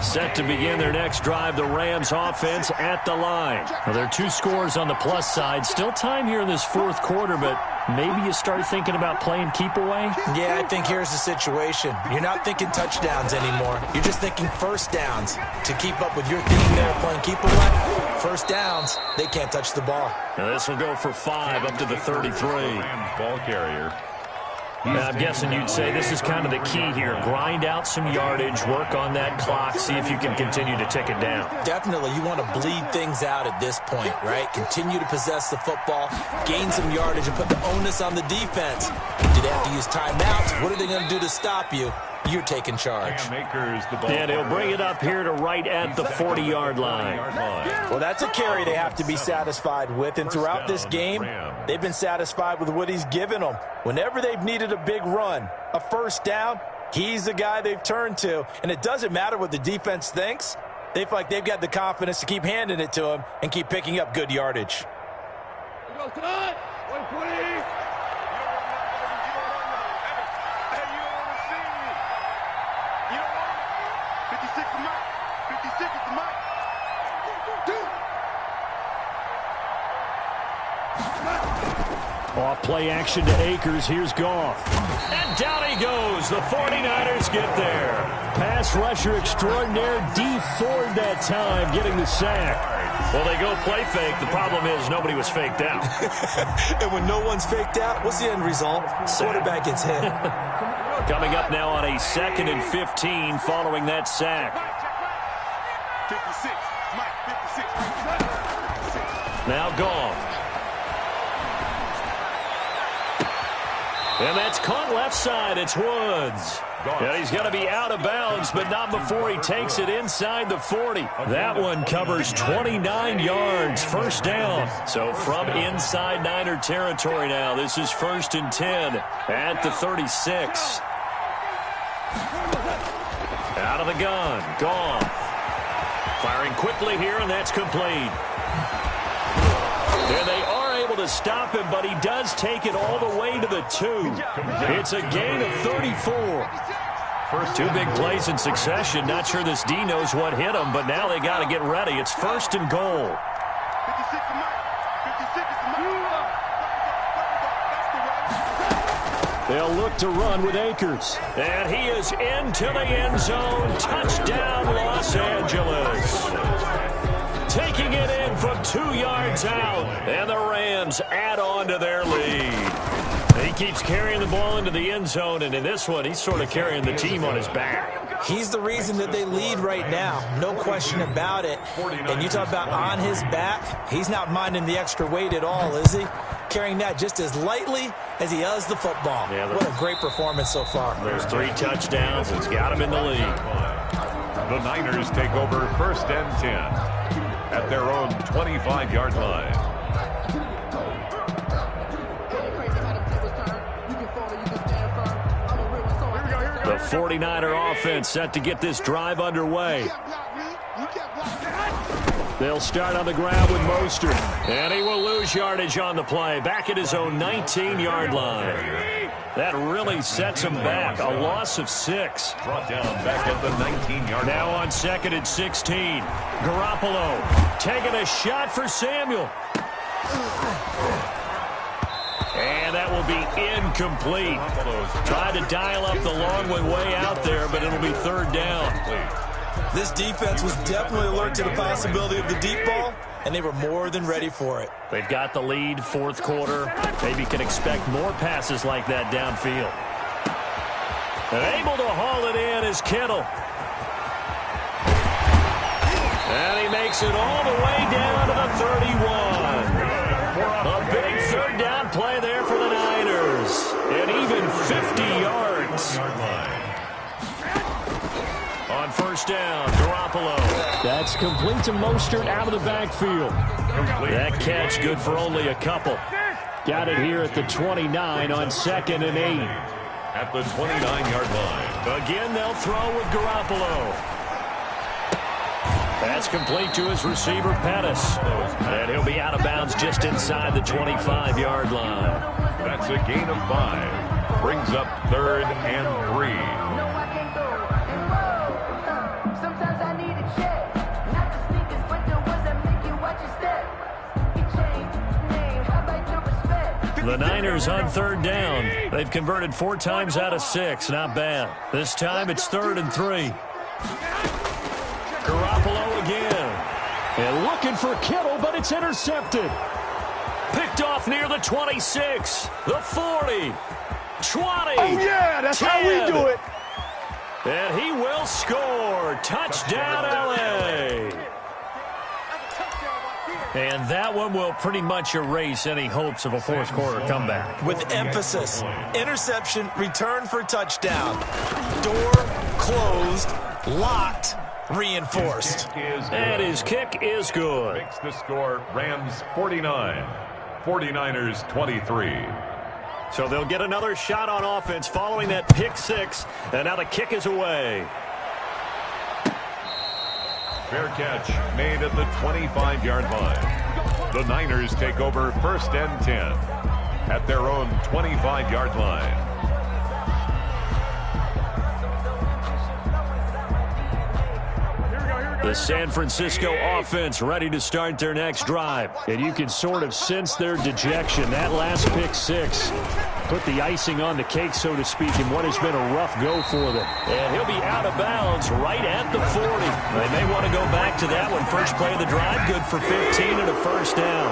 Set to begin their next drive, the Rams offense at the line. Now, there are 2 scores on the plus side. Still time here in this fourth quarter, but maybe you start thinking about playing keep away? Yeah, I think here's the situation. You're not thinking touchdowns anymore. You're just thinking first downs. To keep up with your theme there, playing keep away, first downs, they can't touch the ball. Now, this will go for 5 up to the 33. Rams ball carrier. Now, I'm guessing you'd say this is kind of the key here. Grind out some yardage, work on that clock, see if you can continue to tick it down. Definitely, you want to bleed things out at this point, right? Continue to possess the football, gain some yardage, and put the onus on the defense. Do they have to use timeouts? What are they going to do to stop you? You're taking charge. And he'll bring it up here to right at the 40-yard line. Well, that's a carry they have to be satisfied with. And throughout this game, they've been satisfied with what he's given them. Whenever they've needed a big run, a first down, he's the guy they've turned to. And it doesn't matter what the defense thinks. They feel like they've got the confidence to keep handing it to him and keep picking up good yardage. Off play action to Akers. Here's Goff. And down he goes. The 49ers get there. Pass rusher extraordinaire. D Ford that time getting the sack. Well, they go play fake. The problem is nobody was faked out. And when no one's faked out, what's the end result? Quarterback gets hit. Coming up now on a 2nd and 15 following that sack. 56. Mike, 56. Now Goff. And that's caught left side. It's Woods. And he's going to be out of bounds, but not before he takes it inside the 40. That one covers 29 yards. First down. So from inside Niner territory now, this is 1st and 10 at the 36. Out of the gun. Goff. Firing quickly here, and that's complete. And they are able to stop him, but he does take it all the way to the 2. It's a gain of 34. Two big plays in succession. Not sure this D knows what hit him, but now they got to get ready. It's 1st and goal. They'll look to run with Akers. And he is into the end zone. Touchdown, Los Angeles. Taking it in from 2 yards out. And the Rams add on to their lead. He keeps carrying the ball into the end zone, and in this one, he's sort of carrying the team on his back. He's the reason that they lead right now. No question about it. And you talk about on his back, he's not minding the extra weight at all, is he? Carrying that just as lightly as he does the football. Yeah, what a great performance so far. There's 3 touchdowns. It's got him in the lead. The Niners take over 1st and 10 at their own 25-yard line. The 49er offense set to get this drive underway. They'll start on the ground with Mostert. And he will lose yardage on the play. Back at his own 19-yard line. That really sets him back. A loss of 6. Brought down back at the 19-yard line. Now on 2nd and 16. Garoppolo taking a shot for Samuel. And that will be incomplete. Tried to dial up the long one way out there, but it'll be 3rd down. This defense was definitely alert to the possibility of the deep ball, and they were more than ready for it. They've got the lead, 4th quarter. Maybe can expect more passes like that downfield. And able to haul it in is Kittle. And he makes it all the way down to the 31. A big 3rd down play there for the Niners. And even 50 yards. On 1st down, Garoppolo. That's complete to Mostert out of the backfield. That catch good for only a couple. Got it here at the 29 on 2nd and 8. At the 29-yard line. Again, they'll throw with Garoppolo. That's complete to his receiver, Pettis. And he'll be out of bounds just inside the 25-yard line. That's a gain of 5. Brings up 3rd and 3. The Niners on 3rd down. They've converted 4 times out of 6. Not bad. This time it's 3rd and 3. Garoppolo again. And looking for Kittle, but it's intercepted. Picked off near the 26. The 40. 20. Oh, yeah, that's 10. how we do it. And he will score. Touchdown, L.A. And that one will pretty much erase any hopes of a 4th quarter comeback. With emphasis, interception, return for touchdown. Door closed, locked, reinforced. And his kick is good. Makes the score Rams 49, 49ers 23. So they'll get another shot on offense following that pick 6. And now the kick is away. Fair catch made at the 25-yard line. The Niners take over 1st and 10 at their own 25-yard line. Here we go. The San Francisco offense ready to start their next drive. And you can sort of sense their dejection. That last pick six put the icing on the cake, so to speak, in what has been a rough go for them. And he'll be out of bounds right at the 40. They may want to go back to that one. First play of the drive, good for 15 and a first down.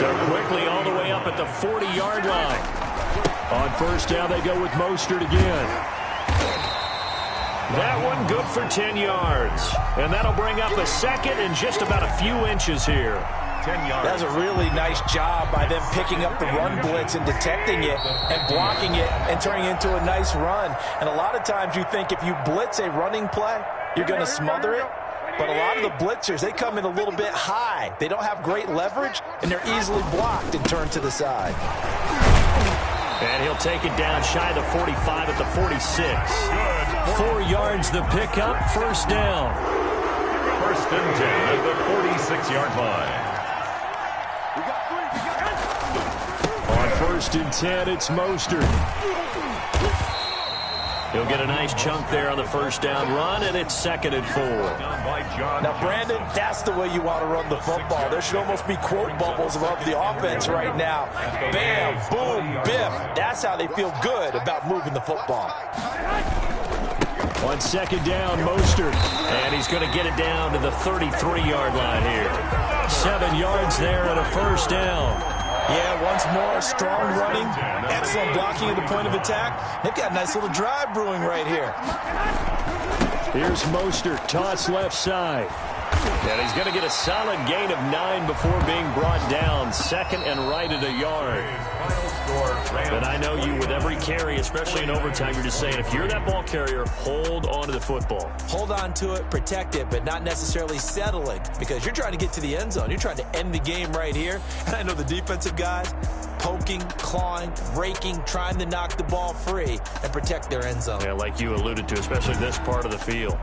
So quickly all the way up at the 40-yard line. On first down, they go with Mostert again. That one good for 10 yards. And that'll bring up a second and just about a few inches here. 10 yards. That's a really nice job by them picking up the run blitz and detecting it and blocking it and turning it into a nice run. And a lot of times you think if you blitz a running play, you're going to smother it. But a lot of the blitzers, they come in a little bit high. They don't have great leverage, and they're easily blocked and turned to the side. And he'll take it down shy of the 45 at the 46. 4 yards the pickup, first down. First and 10 at the 46-yard line. On first and 10, it's Mostert. He'll get a nice chunk there on the first down run, and it's second and 4. Now, Brandon, that's the way you want to run the football. There should almost be quote bubbles above the offense right now. Bam, boom, biff. That's how they feel good about moving the football. On second down, Mostert. And he's going to get it down to the 33-yard line here. 7 yards there and a first down. Yeah, once more, strong running, excellent blocking at the point of attack. They've got a nice little drive brewing right here. Here's Mostert, toss left side. And he's going to get a solid gain of 9 before being brought down. Second and right at a yard. And I know you, with every carry, especially in overtime, you're just saying, if you're that ball carrier, hold on to the football. Hold on to it, protect it, but not necessarily settling, because you're trying to get to the end zone. You're trying to end the game right here. And I know the defensive guys poking, clawing, raking, trying to knock the ball free and protect their end zone. Yeah, like you alluded to, especially this part of the field.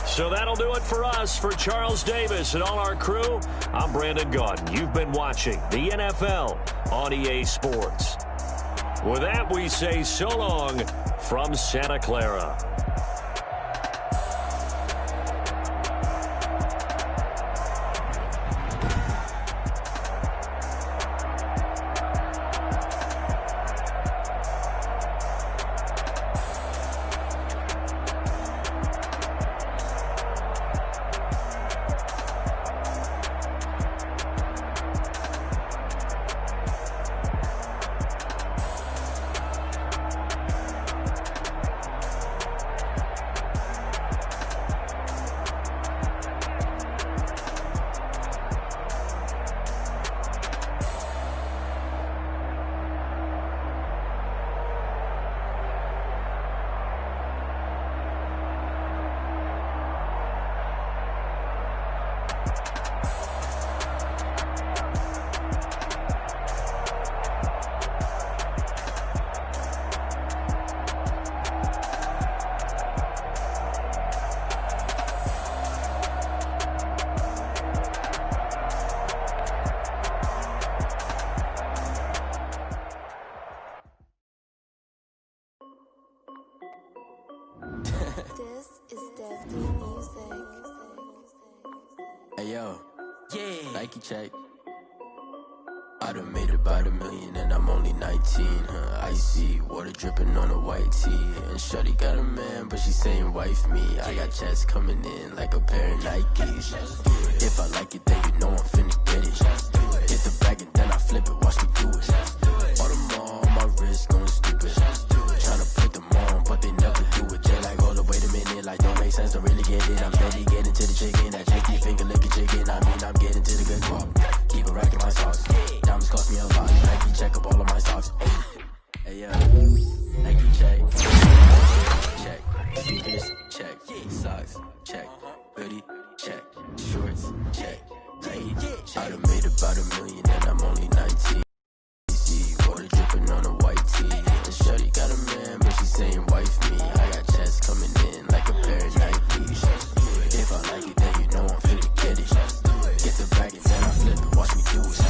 So that'll do it for us. For Charles Davis and all our crew, I'm Brandon Gaudin. You've been watching the NFL on EA Sports. With that, we say so long from Santa Clara. Hey yo, yeah, Nike check. I done made about $1 million and I'm only 19, icy, water dripping on a white tee. And shorty got a man, but she saying wife me. I got checks coming in like a pair of Nikes. If I like it, then you know I'm finna get it. Hit the bag and then I flip it, watch me do it. All them on my wrist going stupid. Tryna put them on, but they never do it. They like, hold up, wait a minute, like don't make sense, don't really get it. I'm steady getting to the chicken, that tricky finger licking chicken. I mean, I'm getting to the good guap. Keep a rack in my socks. Diamonds cost me a lot. Nike check up all of my stocks. Hey, yo, Nike check. Check. Sneakers, check. Socks, check. Hoodie, check. Shorts, check. Nike, check. I done made about $1 million and I'm only 19. Water dripping on a white tee. And shorty got a man, but she saying wife me. I got checks coming in like a pair of Nikes. If I like it, then you know I'm finna get it. Get the bag and then I flip it, watch me do it.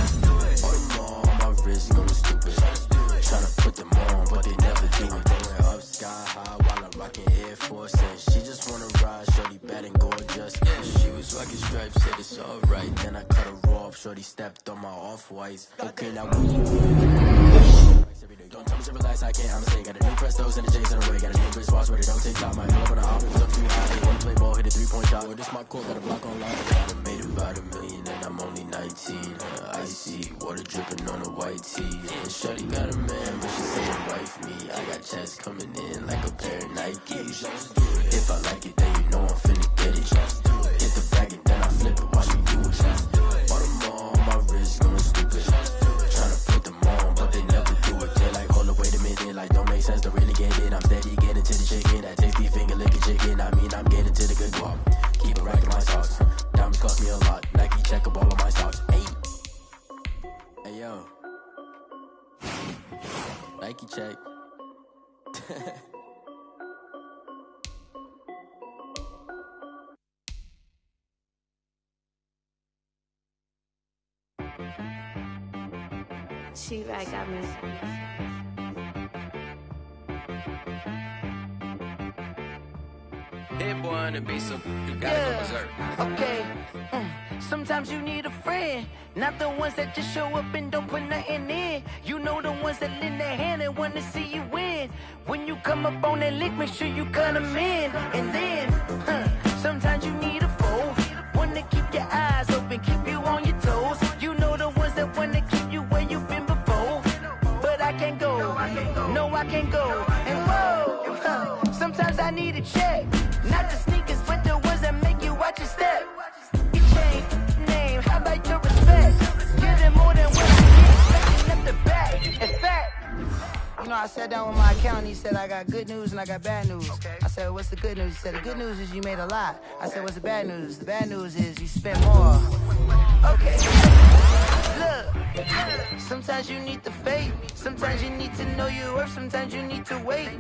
All them on my wrist going stupid. stepped on my off-whites. Okay, now don't tell me to relax, I can't, I'm saying. Got a new Prestos and a J's on the way. Got a new Chris Ross, but it don't take time. I pull up on a hop, if it's up too high. They wanna play ball, hit a 3-point shot. Or this my court, got a block on line. I done made about $1 million and I'm only 19. Icy, water dripping on a white tee. And Shorty got a man, but she saying wife me. I got checks coming in like a pair of Nikes. If I like it, then you know I'm finna get it. Hit the bag and then I flip it, watch me do it. Bought them all, my wrist going stupid. Tryna put them on, but they never do it. They're like, hold up, wait a minute, like don't make sense to really get it. I'm steady getting to the chicken, that tasty finger licking chicken. I mean, I'm getting to the good guap. Keep a rack in my socks. Diamonds cost me a lot. Nike check up all of my stocks. Hey, hey yo, Nike check. She right got me. Hit boy on the beat, so you gotta go berserk. Okay. Sometimes you need a friend, not the ones that just show up and don't put nothing in. You know the ones that lend their hand and wanna see you win. When you come up on that lick, make sure you cut them in. And then, sometimes you need a foe, one to keep your eyes open, keep you on your toes. You know the ones that wanna keep you where you've been before. But I can't go, no I can't go. And whoa, sometimes I need a check. Not the sneakers, but the ones that make you watch your step. Your chain, name, how about your respect? Give them more than what I get, expecting up the back. In fact, you know, I sat down with my accountant, he said, I got good news and I got bad news. I said, what's the good news? He said, the good news is you made a lot. I said, what's the bad news? The bad news is you spent more. Okay. Look, sometimes you need the faith. Sometimes you need to know your worth. Sometimes you need to wait.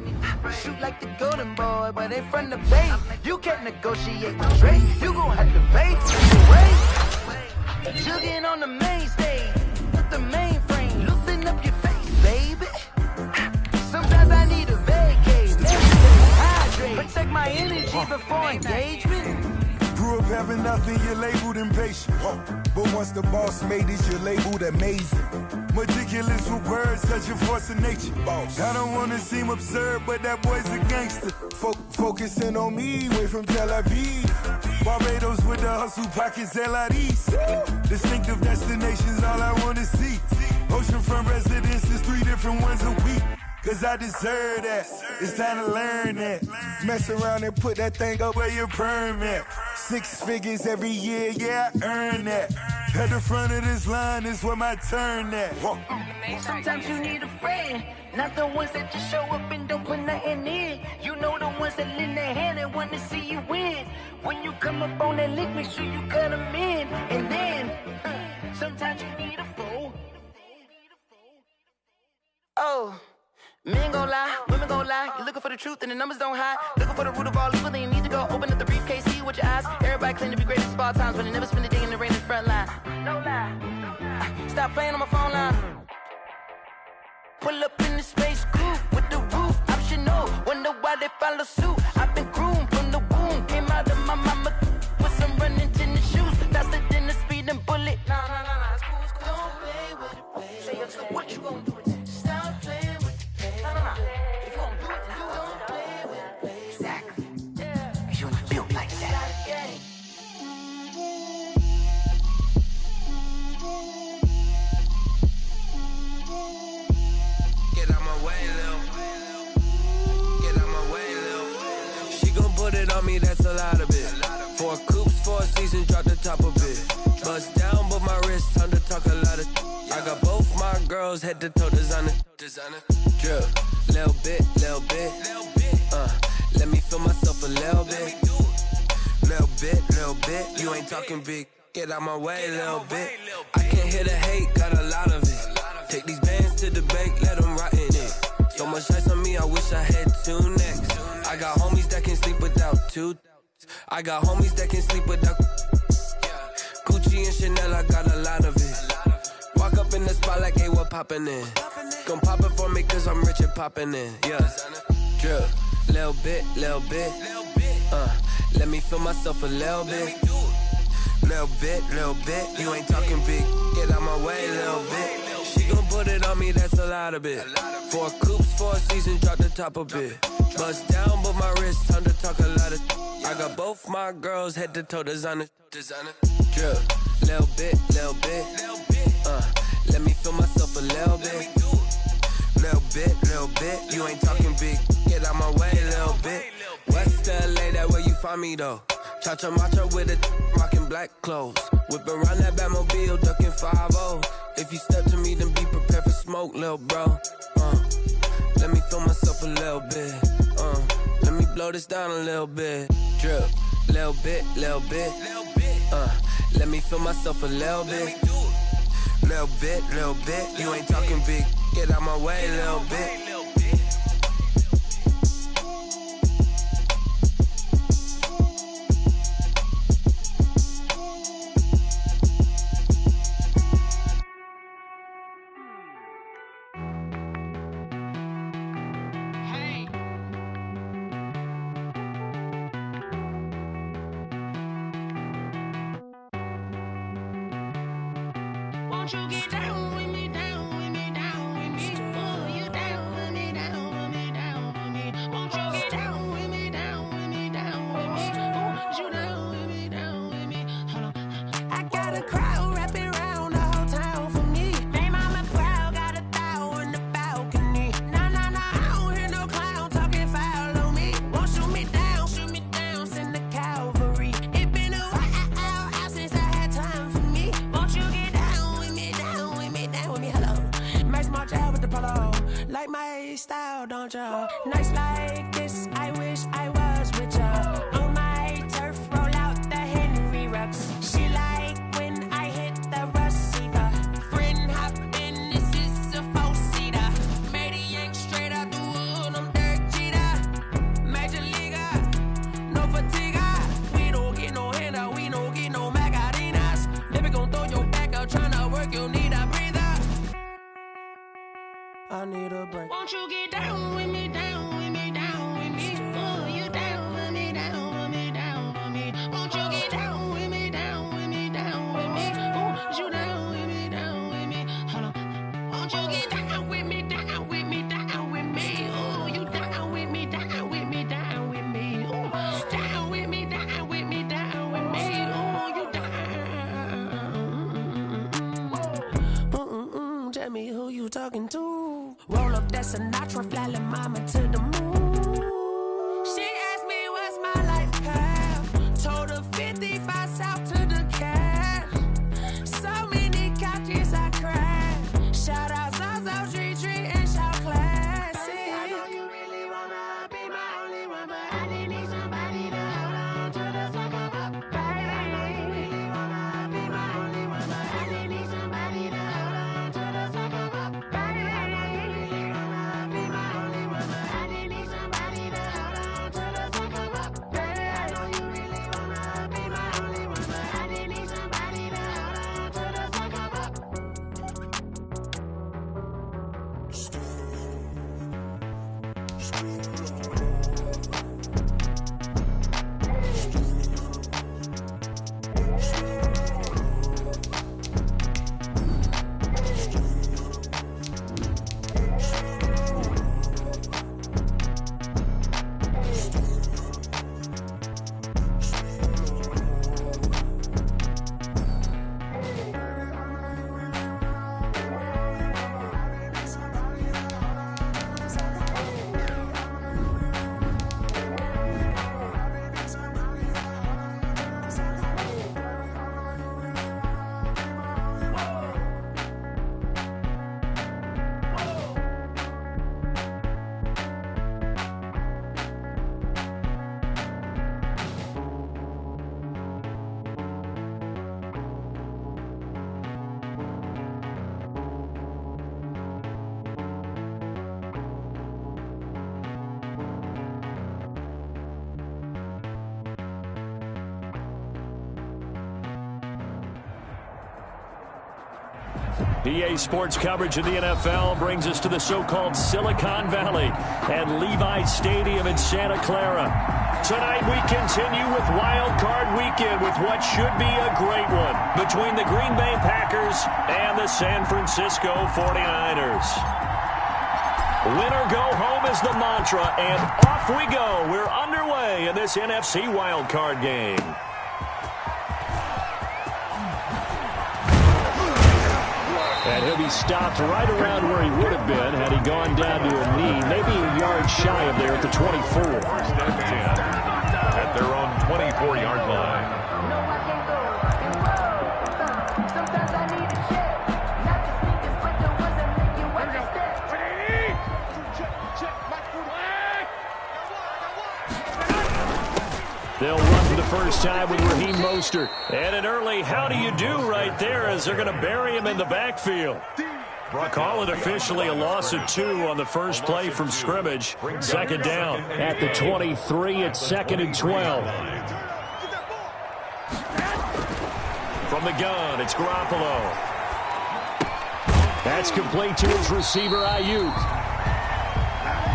Shoot like the golden boy, but they from the bay. You can't negotiate with Drake. You gon' have to pay for the way. Jugging on the main stage with the mainframe. Loosen up your face, baby. Sometimes I need a vacate. Hydrate. Protect my energy before engagement. Grew up having nothing, you're labeled impatient. But once the boss made it, you're labeled amazing. Meticulous with words, such a force of nature. I don't wanna seem absurd, but that boy's a gangster. Focusing on me, way from Tel Aviv. Barbados with the hustle pockets, LIDs. Distinctive destinations, all I wanna see. Oceanfront residences, 3 different ones a week. Cause I deserve that, it's time to learn that. Mess around and put that thing up where your permit. 6 figures every year, yeah, I earn that. At the front of this line is where my turn at. Sometimes you need a friend, not the ones that just show up and don't put nothing in. You know the ones that lend their hand and want to see you win. When you come up on that lick, make sure you cut them in. And then, sometimes you need a foe. Oh. Men gon' lie, women gon' lie. You're looking for the truth and the numbers don't hide. Looking for the root of all evil, then you need to go open up the briefcase, see with your eyes. Everybody claim to be greatest of all times, but they never spend a day in the rain in the front line. No lie. Stop playing on my phone line. Pull up in the space coupe with the roof optional. Wonder why they follow suit. I've been groomed from the womb. Came out of my mama with some running tennis shoes. Faster than the speeding bullet. Nah, it's cool, it's cool. Don't play with it, baby. Say so what you gon' do with it? Stop playing with it. If you gon' do it, then don't play with it, baby. Exactly. Yeah. You ain't built like that. Get out my way, Lil. Get out my way, Lil. She gon' put it on me, that's a lot of it. 4 coops, 4 seasons, drop the top of it. Bust down, but my wrist, time to talk a lot of. I got both my girls, head to toe designer. Drip, little bit. Let me feel myself a little bit. Little bit. You ain't talking big. Get out my way, little bit. I can't hear the hate, got a lot of it. Take these bands to the bank, let them rot in it. So much ice on me, I wish I had 2 necks. I got homies that can sleep without 2. I got homies that can sleep without Gucci and Chanel, I got a lot of it. Walk up in the spot like, hey, what poppin' in? Gon' pop it for me cause I'm rich and poppin' in. Yeah, drip, little bit. Let me feel myself a little bit. Little bit, you ain't talking big. Get out my way, little bit. She gon' put it on me, that's a lot of it. 4 coops, 4 seasons, drop the top a bit. Bust down, but my wrist, time to talk a lot of. I got both my girls, head to toe designer. Drip, little bit. Let me feel myself a little bit. Little bit, you ain't talking big. Get out my way, little bit. West LA, that where you find me though. Cha-cha matcha with it, rocking black clothes. Whip around that Batmobile, ducking 5-0. If you step to me, then be prepared for smoke, little bro. Let me feel myself a little bit. Let me blow this down a little bit. Drip, little bit. Let me feel myself a little bit. Little bit, you ain't talking big. Get out my way, little bit. Won't you get down with me, down with me, down with me? Oh, you down with me, down with me, down with me. Won't you get down with me, down with me, down with me? Oh, you down with me, down with me? Hold on. I got a crowd wrapping around the whole town for me. They mama proud, got a thou in the balcony. Nah, I don't hear no clown talking foul on me. Won't shoot me down, send the cavalry. It been a while since I had time for me. Won't you get down with me, hello. Max March out with the polo. Like my style, don't y'all? Nights like this, I wish I was with y'all. On my turf, roll out the Henry Rux. She like when I hit the receiver. Friend hop in, this is a 4-seater. Made a yank straight out the wood, I'm Derek Jeter. Major leaguer, no fatigue. We don't get no handout, we don't get no Macarinas. Never gon' throw your back out, tryna work, you need a breather. I need a break. Won't you get down with me, down with me, down with me? Oh, you down with me, down with me, down with me? Won't you get down with me, down with me, down with me? Oh, you down with me, down with me? Hold on. Won't you get down with me, down with me, down with me? Oh, you down with me, down with me, down with me? Oh, down with me, down with me, down with me? Oh, you down. Tell me who you talking to. Roll up that Sinatra, fly la mama to the moon. She asked me what's my life path. Told her 55 south to the cab. So many couches I cried. Shout out South Street and shout classic. I know you really wanna be my only one, but I didn't need somebody to hold on to the second up. I know you really wanna be my only one, but I didn't need somebody to hold on to the second up. I know you really wanna be my only one, but I didn't need somebody to hold on to the second up. I know you really wanna be my only one, but I didn't need somebody to hold on to the second up. EA Sports coverage of the NFL brings us to the so-called Silicon Valley at Levi Stadium in Santa Clara. Tonight we continue with Wild Card Weekend with what should be a great one between the Green Bay Packers and the San Francisco 49ers. Win or go home is the mantra, and off we go. We're underway in this NFC Wild Card game. And he'll be stopped right around where he would have been had he gone down to a knee, maybe a yard shy of there at the 24. First and 10 at their own 24-yard line. They'll run for the first time with Raheem Mostert. And an early how do you do right there as they're going to bury him in the backfield. Call it officially a loss of 2 on the first play from scrimmage. Second down at the 23. It's 2nd and 12. From the gun, it's Garoppolo. That's complete to his receiver, Ayuk.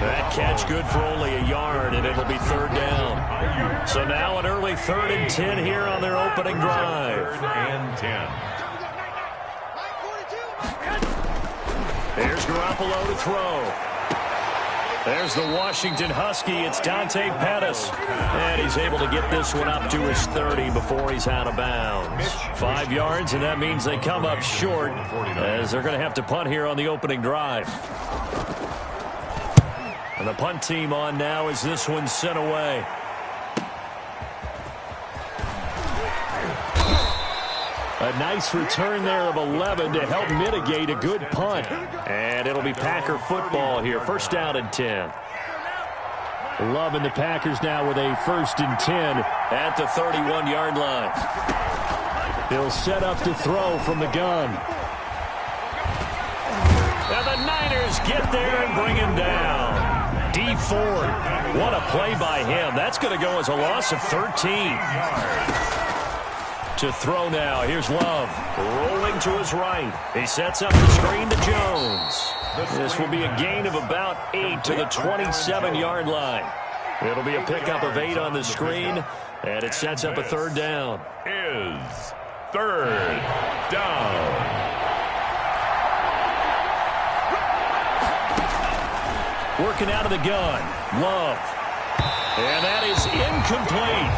That catch good for only a yard, and it'll be 3rd down. So now an early 3rd and 10 here on their opening drive. 3rd and 10. There's Garoppolo to throw. There's the Washington Husky. It's Dante Pettis. And he's able to get this one up to his 30 before he's out of bounds. 5 yards, and that means they come up short as they're going to have to punt here on the opening drive. And the punt team on now as this one's sent away. A nice return there of 11 to help mitigate a good punt. And it'll be Packer football here. 1st down and 10. Love in the Packers now with a 1st and 10 at the 31-yard line. He'll set up to throw from the gun. And the Niners get there and bring him down. D Ford, what a play by him. That's going to go as a loss of 13. To throw now, here's Love. Rolling to his right. He sets up the screen to Jones. This will be a gain of about 8 to the 27-yard line. It'll be a pickup of 8 on the screen, and it sets up a 3rd down. Is 3rd down. Working out of the gun. Love. And that is incomplete.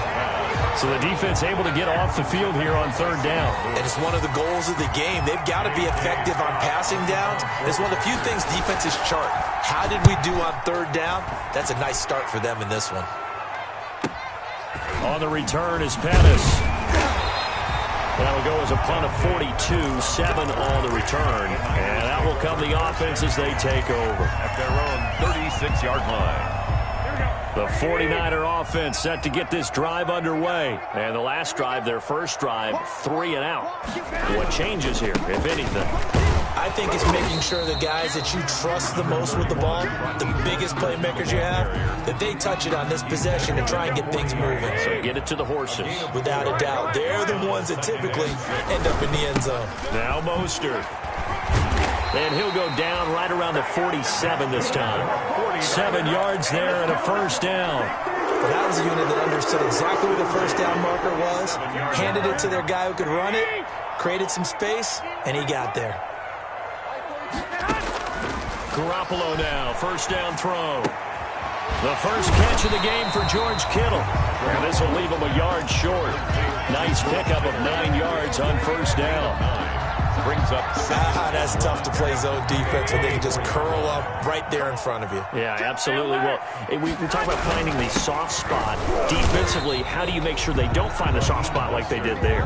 So the defense able to get off the field here on 3rd down. And it's one of the goals of the game. They've got to be effective on passing downs. It's one of the few things defenses chart. How did we do on 3rd down? That's a nice start for them in this one. On the return is Pettis. That'll go as a punt of 42, 7 on the return. And that will come the offense as they take over. At their own 36-yard line. The 49er offense set to get this drive underway. And the last drive, their first drive, 3 and out. What changes here, if anything? I think it's making sure the guys that you trust the most with the ball, the biggest playmakers you have, that they touch it on this possession and try and get things moving. So get it to the horses. Without a doubt. They're the ones that typically end up in the end zone. Now Mostert. And he'll go down right around the 47 this time. 7 yards there and a 1st down. Well, that was a unit that understood exactly where the 1st down marker was, handed it to their guy who could run it, created some space, and he got there. Garoppolo now, 1st down throw. The first catch of the game for George Kittle. And this will leave him a yard short. Nice pickup of 9 yards on 1st down. Brings up that's tough to play zone defense when they can just curl up right there in front of you. Yeah, absolutely. Well, we talk about finding the soft spot. Defensively, how do you make sure they don't find the soft spot like they did there?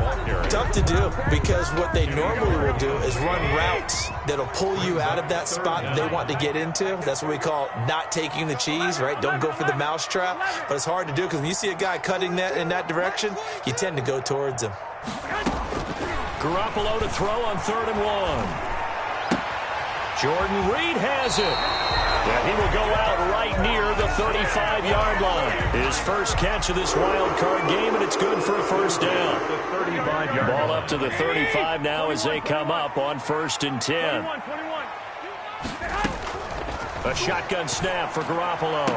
Tough to do because what they normally will do is run routes that'll pull you out of that spot that they want to get into. That's what we call not taking the cheese, right? Don't go for the mousetrap. But it's hard to do because when you see a guy cutting that in that direction, you tend to go towards him. Garoppolo to throw on 3rd and 1. Jordan Reed has it. Yeah, he will go out right near the 35-yard line. His first catch of this wild card game, and it's good for a 1st down. Ball up to the 35 now as they come up on 1st and 10. A shotgun snap for Garoppolo.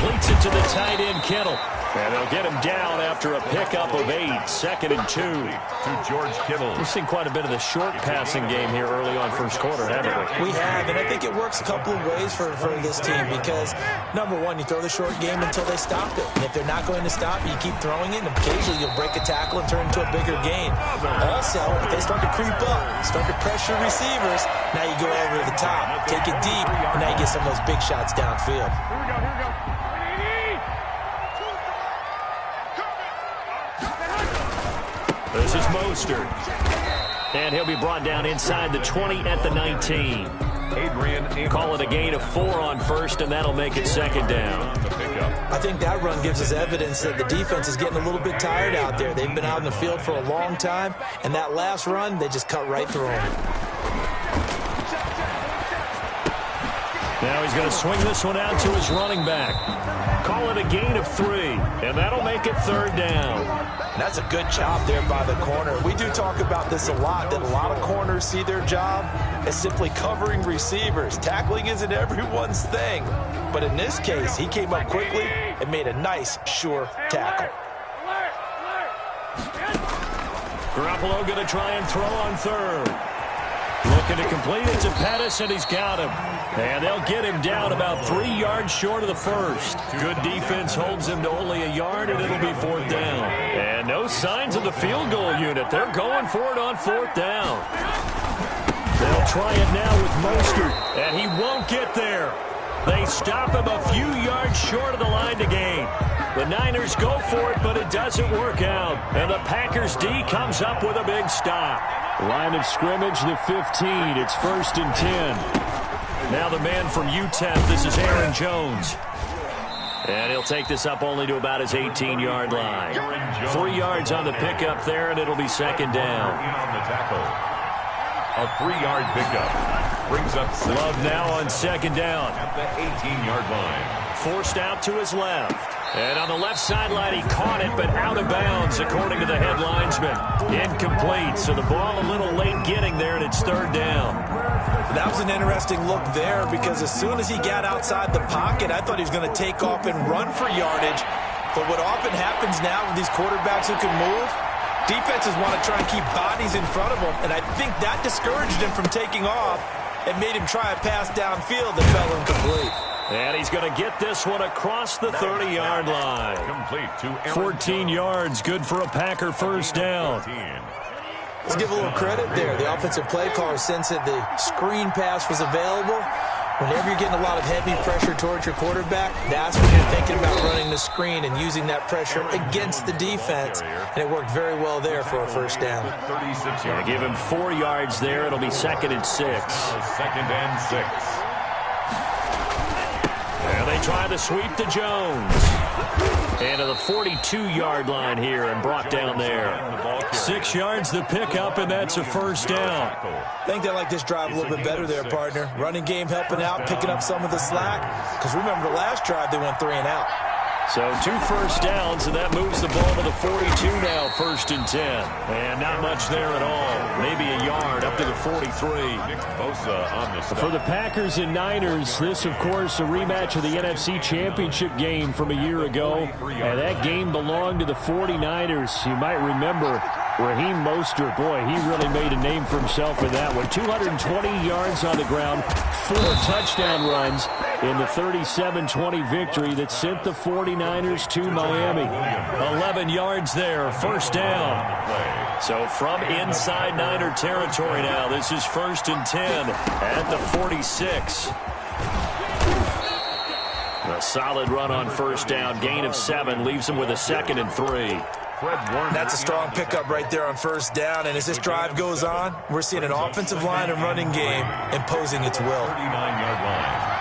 He'll completes it to the tight end, Kittle. And they'll get him down after a pickup of 8, 2nd and 2. To George Kittle. We've seen quite a bit of the short passing game here early on first quarter, haven't we? We have, and I think it works a couple of ways for this team because, number one, you throw the short game until they stop it. And if they're not going to stop, you keep throwing it, and occasionally you'll break a tackle and turn into a bigger gain. Also, if they start to creep up, start to pressure receivers, now you go over the top, take it deep, and now you get some of those big shots downfield. This is Mostert. And he'll be brought down inside the 20 at the 19. Call it a gain of 4 on first, and that'll make it 2nd down. I think that run gives us evidence that the defense is getting a little bit tired out there. They've been out in the field for a long time, and that last run, they just cut right through them. Now he's going to swing this one out to his running back. Call it a gain of 3, and that'll make it 3rd down. That's a good job there by the corner. We do talk about this a lot, that a lot of corners see their job as simply covering receivers. Tackling isn't everyone's thing. But in this case, he came up quickly and made a nice, sure tackle. Garoppolo going to try and throw on 3rd. Looking to complete it to Pettis, and he's got him. And they'll get him down about 3 yards short of the first. Good defense holds him to only a yard, and it'll be 4th down. And no signs of the field goal unit. They're going for it on 4th down. They'll try it now with Mostert, and he won't get there. They stop him a few yards short of the line to gain. The Niners go for it, but it doesn't work out. And the Packers D comes up with a big stop. Line of scrimmage, the 15. It's 1st and 10. Now the man from UTEP, this is Aaron Jones. And he'll take this up only to about his 18-yard line. 3 yards on the pickup there, and it'll be 2nd down. On the tackle. A 3-yard pickup. Brings up Love now on 2nd down. At the 18-yard line. Forced out to his left. And on the left sideline, he caught it, but out of bounds, according to the head linesman. Incomplete, so the ball a little late getting there, and it's 3rd down. That was an interesting look there because as soon as he got outside the pocket, I thought he was going to take off and run for yardage. But what often happens now with these quarterbacks who can move, defenses want to try and keep bodies in front of them, and I think that discouraged him from taking off and made him try a pass downfield that fell incomplete. And he's going to get this one across the 30-yard line. Complete to 14 yards, good for a Packer 1st down. Let's give a little credit there. The offensive play caller sensed that the screen pass was available. Whenever you're getting a lot of heavy pressure towards your quarterback, that's when you're thinking about running the screen and using that pressure against the defense. And it worked very well there for a 1st down. Gonna give him 4 yards there. It'll be 2nd and 6. 2nd and 6. And they try the sweep to Jones. And to the 42-yard line here and brought down there. 6 yards the pickup, and that's a 1st down. I think they like this drive a little bit better there, partner. Running game helping out, picking up some of the slack. Because remember, the last drive, they went 3 and out. So 2 1st downs, and that moves the ball to the 42 now, 1st and 10. And not much there at all. Maybe a yard up to the 43. For the Packers and Niners, this, of course, a rematch of the NFC Championship game from a year ago. And that game belonged to the 49ers. You might remember Raheem Mostert. Boy, he really made a name for himself in that one. 220 yards on the ground, 4 touchdown runs in the 37-20 victory that sent the 49ers to Miami. 11 yards there, 1st down. So from inside Niner territory now, this is 1st and 10 at the 46. A solid run on 1st down, gain of 7, leaves them with a 2nd and 3. That's a strong pickup right there on 1st down, and as this drive goes on, we're seeing an offensive line and running game imposing its will. 39-yard line.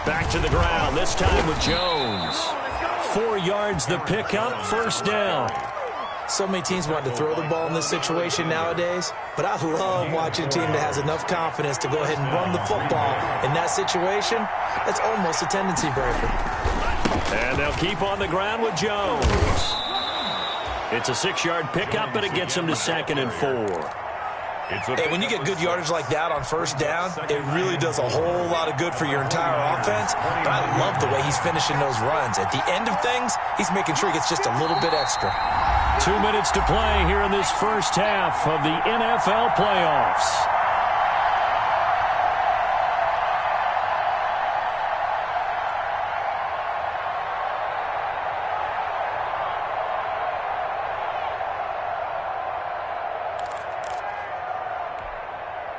Back to the ground, this time with Jones. 4 yards the pickup, 1st down. So many teams want to throw the ball in this situation nowadays, but I love watching a team that has enough confidence to go ahead and run the football. In that situation, that's almost a tendency breaker. And they'll keep on the ground with Jones. It's a 6-yard pickup, but it gets him to 2nd and 4. Hey, when you get good yardage like that on first down, it really does a whole lot of good for your entire offense. But I love the way he's finishing those runs. At the end of things, he's making sure he gets just a little bit extra. 2 minutes to play here in this first half of the NFL playoffs.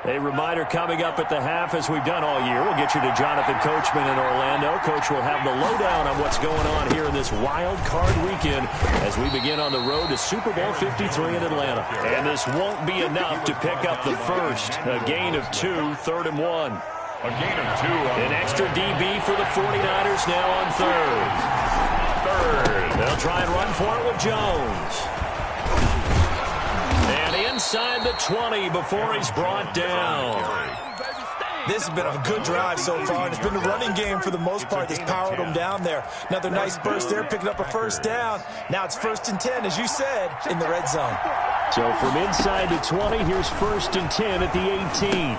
A reminder coming up at the half, as we've done all year. We'll get you to Jonathan Coachman in Orlando. Coach will have the lowdown on what's going on here in this wild card weekend as we begin on the road to Super Bowl 53 in Atlanta. And this won't be enough to pick up the first. A gain of 2, 3rd and 1. A gain of 2. An extra DB for the 49ers now on 3rd. They'll try and run for it with Jones. Inside the 20 before he's brought down. This has been a good drive so far, and it's been the running game for the most part that's powered them down there. Another nice burst there, picking up a first down. Now it's 1st and 10, as you said, in the red zone. So from inside the 20, here's 1st and 10 at the 18.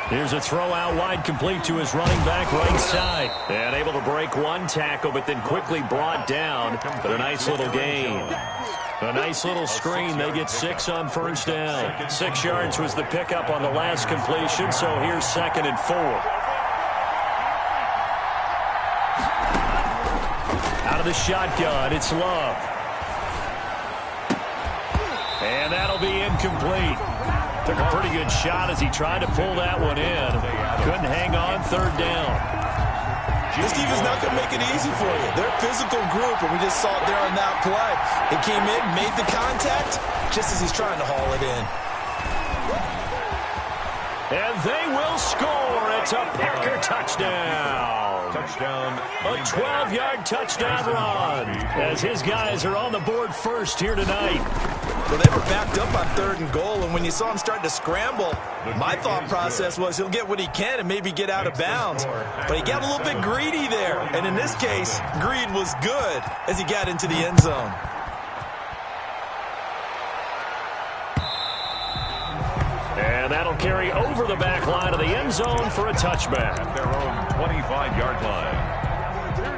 Here's a throw out wide, complete to his running back right side. And able to break one tackle, but then quickly brought down. But a nice little gain. A nice little screen. They get 6 on first down. 6 yards was the pickup on the last completion, so here's 2nd and 4. Out of the shotgun, it's Love. And that'll be incomplete. Took a pretty good shot as he tried to pull that one in. Couldn't hang on, 3rd down. This defense not going to make it easy for you. They're a physical group, and we just saw it there on that play. They came in, made the contact, just as he's trying to haul it in. And they will score. It's a Packer touchdown. A 12-yard touchdown run as his guys are on the board first here tonight. Well, they were backed up on 3rd and goal, and when you saw him start to scramble, my thought process was he'll get what he can and maybe get out of bounds. But he got a little bit greedy there, and in this case, greed was good as he got into the end zone. And that'll carry over the back line of the end zone for a touchback. At their own 25-yard line.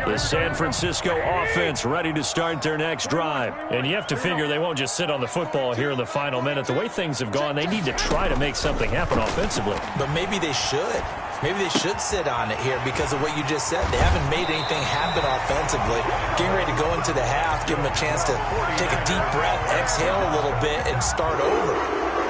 The San Francisco offense ready to start their next drive. And you have to figure they won't just sit on the football here in the final minute. The way things have gone, they need to try to make something happen offensively. But maybe they should. Maybe they should sit on it here because of what you just said. They haven't made anything happen offensively. Getting ready to go into the half, give them a chance to take a deep breath, exhale a little bit, and start over.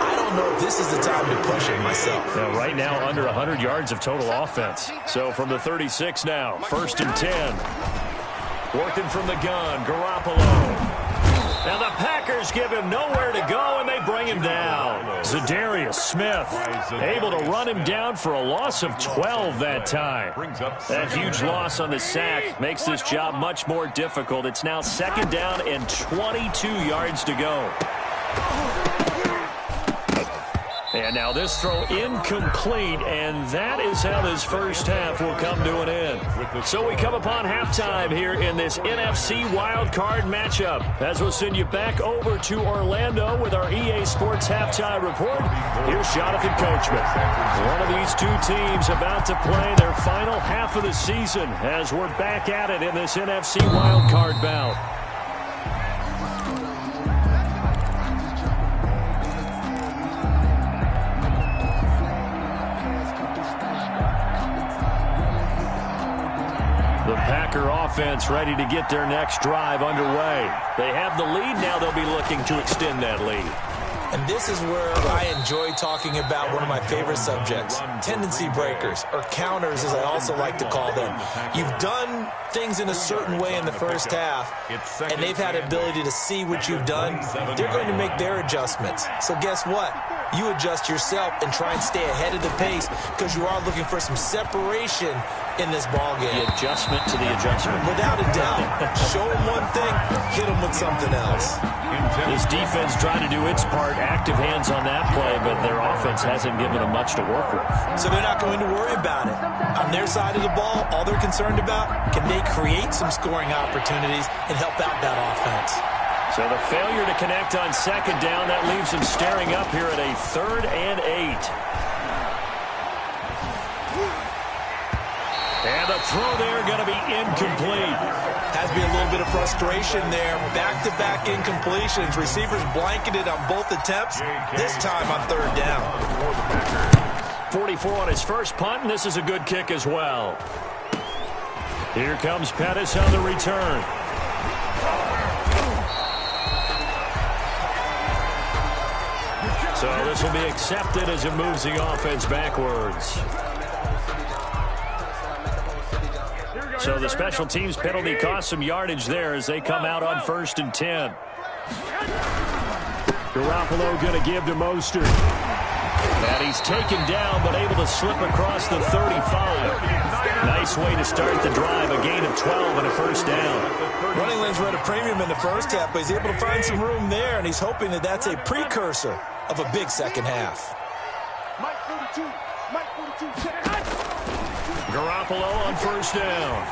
I don't know if this is the time to push it myself. Now, right now, under 100 yards of total offense. So from the 36 now, 1st and 10. Working from the gun, Garoppolo. Now the Packers give him nowhere to go, and they bring him down. Za'Darius Smith able to run him down for a loss of 12 that time. That huge loss on the sack makes this job much more difficult. It's now 2nd down and 22 yards to go. And now this throw incomplete, and that is how this first half will come to an end. So we come upon halftime here in this NFC wildcard matchup. As we'll send you back over to Orlando with our EA Sports halftime report, here's Jonathan Coachman. One of these two teams about to play their final half of the season as we're back at it in this NFC wildcard bout. The Packer offense ready to get their next drive underway. They have the lead. Now they'll be looking to extend that lead. And this is where I enjoy talking about one of my favorite subjects, tendency breakers, or counters as I also like to call them. You've done things in a certain way in the first half, and they've had ability to see what you've done. They're going to make their adjustments. So guess what? You adjust yourself and try and stay ahead of the pace because you are looking for some separation in this ballgame. The adjustment to the adjustment. Without a doubt. Show them one thing, hit them with something else. This defense trying to do its part, active hands on that play, but their offense hasn't given them much to work with. So they're not going to worry about it. On their side of the ball, all they're concerned about, can they create some scoring opportunities and help out that offense? So the failure to connect on second down, that leaves him staring up here at a 3rd and 8. And the throw there going to be incomplete. Has to be a little bit of frustration there. Back-to-back incompletions. Receivers blanketed on both attempts. This time on 3rd down. 44 on his first punt, and this is a good kick as well. Here comes Pettis on the return. So this will be accepted as it moves the offense backwards. So the special teams penalty cost some yardage there as they come out on 1st and 10. Garoppolo going to give to Mostert. And he's taken down but able to slip across the 35. Nice way to start the drive. A gain of 12 and a 1st down. Running lanes were at a premium in the first half, but he's able to find some room there, and he's hoping that that's a precursor of a big second half. Garoppolo on 1st down.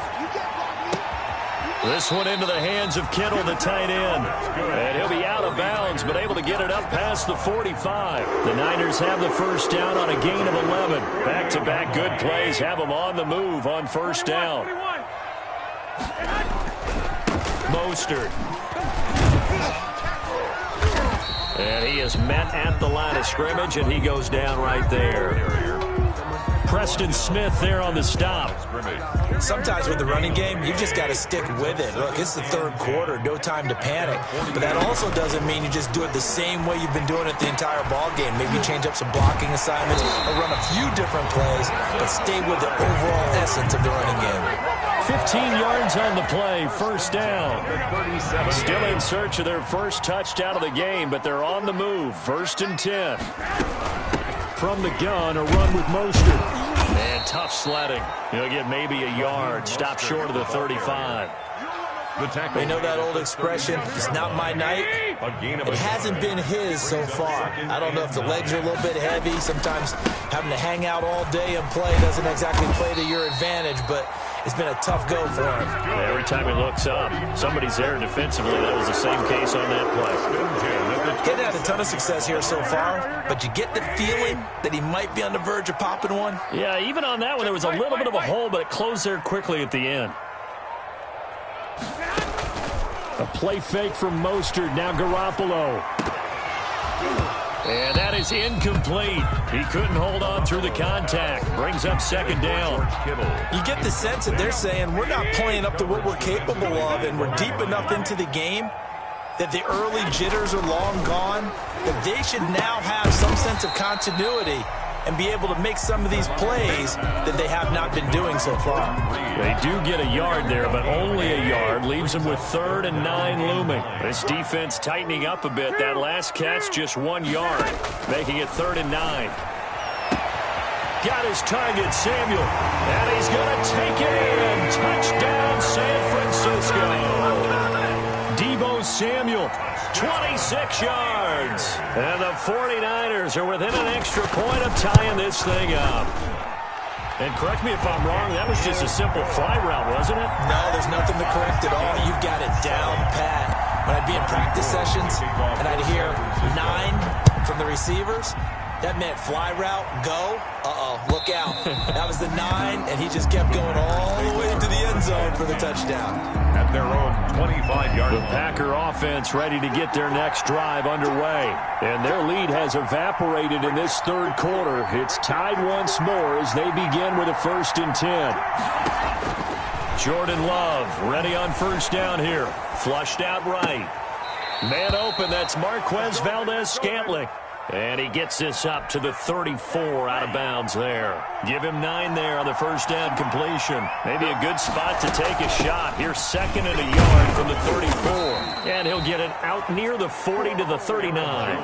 This one into the hands of Kittle, the tight end. And he'll be out of bounds, but able to get it up past the 45. The Niners have the 1st down on a gain of 11. Back-to-back good plays have them on the move on 1st down. Mostert. And he is met at the line of scrimmage, and he goes down right there. Preston Smith there on the stop. Sometimes with the running game, you just got to stick with it. Look, it's the 3rd quarter, no time to panic. But that also doesn't mean you just do it the same way you've been doing it the entire ball game. Maybe change up some blocking assignments or run a few different plays, but stay with the overall essence of the running game. 15 yards on the play, 1st down. Still in search of their first touchdown of the game, but they're on the move. 1st and 10. From the gun, a run with Mostert. And tough sledding. He'll get maybe a yard. Stop short of the 35. They know that old expression, it's not my night. It hasn't been his so far. I don't know if the legs are a little bit heavy. Sometimes having to hang out all day and play doesn't exactly play to your advantage, but it's been a tough go for him. Every time he looks up, somebody's there defensively. That was the same case on that play. Hadn't had a ton of success here so far, but you get the feeling that he might be on the verge of popping one. Yeah, even on that one, there was a little bit of a hole, but it closed there quickly at the end. A play fake from Mostert, now Garoppolo. And that is incomplete. He couldn't hold on through the contact. Brings up 2nd down. You get the sense that they're saying we're not playing up to what we're capable of, and we're deep enough into the game that the early jitters are long gone, that they should now have some sense of continuity and be able to make some of these plays that they have not been doing so far. They do get a yard there, but only a yard. Leaves them with 3rd and 9 looming. This defense tightening up a bit. That last catch, just 1 yard, making it 3rd and 9. Got his target, Samuel. And he's going to take it in. Touchdown, San Francisco. Deebo Samuel, 26 yards. And the 49ers are within an extra point of tying this thing up. And correct me if I'm wrong, that was just a simple fly route, wasn't it? No, there's nothing to correct at all. You've got it down pat. When I'd be in practice sessions and I'd hear 9 from the receivers, that meant fly route, go. Look out. That was the 9, and he just kept going all the way to the end zone for the touchdown. At their own 25-yard line. The Packer offense ready to get their next drive underway. And their lead has evaporated in this 3rd quarter. It's tied once more as they begin with a 1st and 10. Jordan Love ready on 1st down here. Flushed out right. Man open, that's Marquez Valdez-Scantling. And he gets this up to the 34 out of bounds there. Give him 9 there on the 1st down completion. Maybe a good spot to take a shot. Here's 2nd and a yard from the 34. And he'll get it out near the 40 to the 39.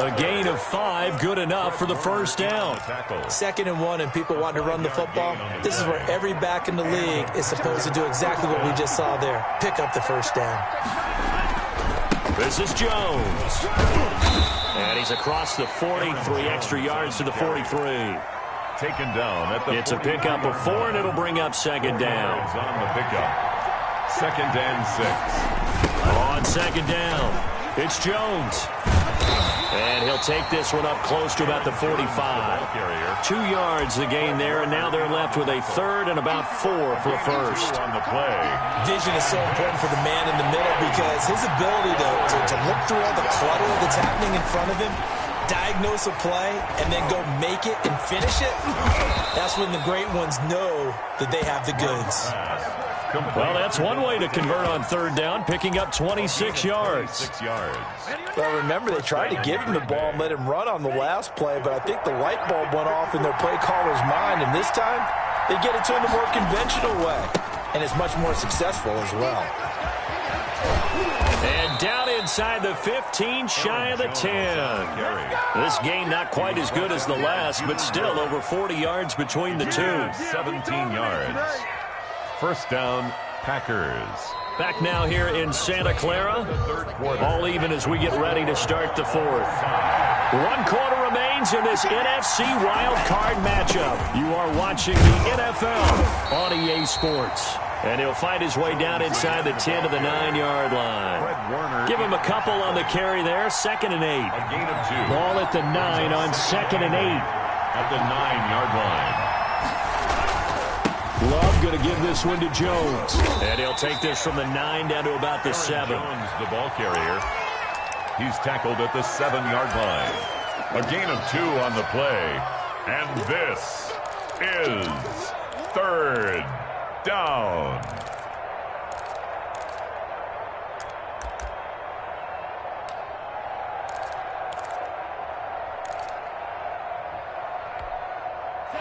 A gain of 5, good enough for the 1st down. 2nd and 1 and people want to run the football. This is where every back in the league is supposed to do exactly what we just saw there. Pick up the 1st down. This is Jones. And he's across the 40, 3 extra yards to the 43. Taken down at the It's a pickup of 4, and it'll bring up 2nd down. On the pickup. 2nd and 6. On on second down. It's Jones. And he'll take this one up close to about the 45. 2 yards the gain there, and now they're left with a third and about 4 for a first. On the play. Vision is so important for the man in the middle because his ability to look through all the clutter that's happening in front of him, diagnose a play, and then go make it and finish it, that's when the great ones know that they have the goods. Well, that's one way to convert on third down, picking up 26 yards. Well, remember, they tried to give him the ball and let him run on the last play, but I think the light bulb went off in their play caller's mind, and this time they get it to him the more conventional way, and it's much more successful as well. And down inside the 15, shy of the 10. This game not quite as good as the last, but still over 40 yards between the two. 17 yards. First down, Packers. Back now here in Santa Clara. All even as we get ready to start the fourth. 1 quarter remains in this NFC wild card matchup. You are watching the NFL on EA Sports. And he'll find his way down inside the 10 to the 9-yard line. Give him a couple on the carry there. 2nd and 8. A gain of 2. Ball at the 9 on 2nd and 8. At the 9-yard line. Love going to give this one to Jones. And he'll take this from the 9 down to about the 7. Jones, the ball carrier. He's tackled at the 7-yard line. A gain of 2 on the play. And this is 3rd down.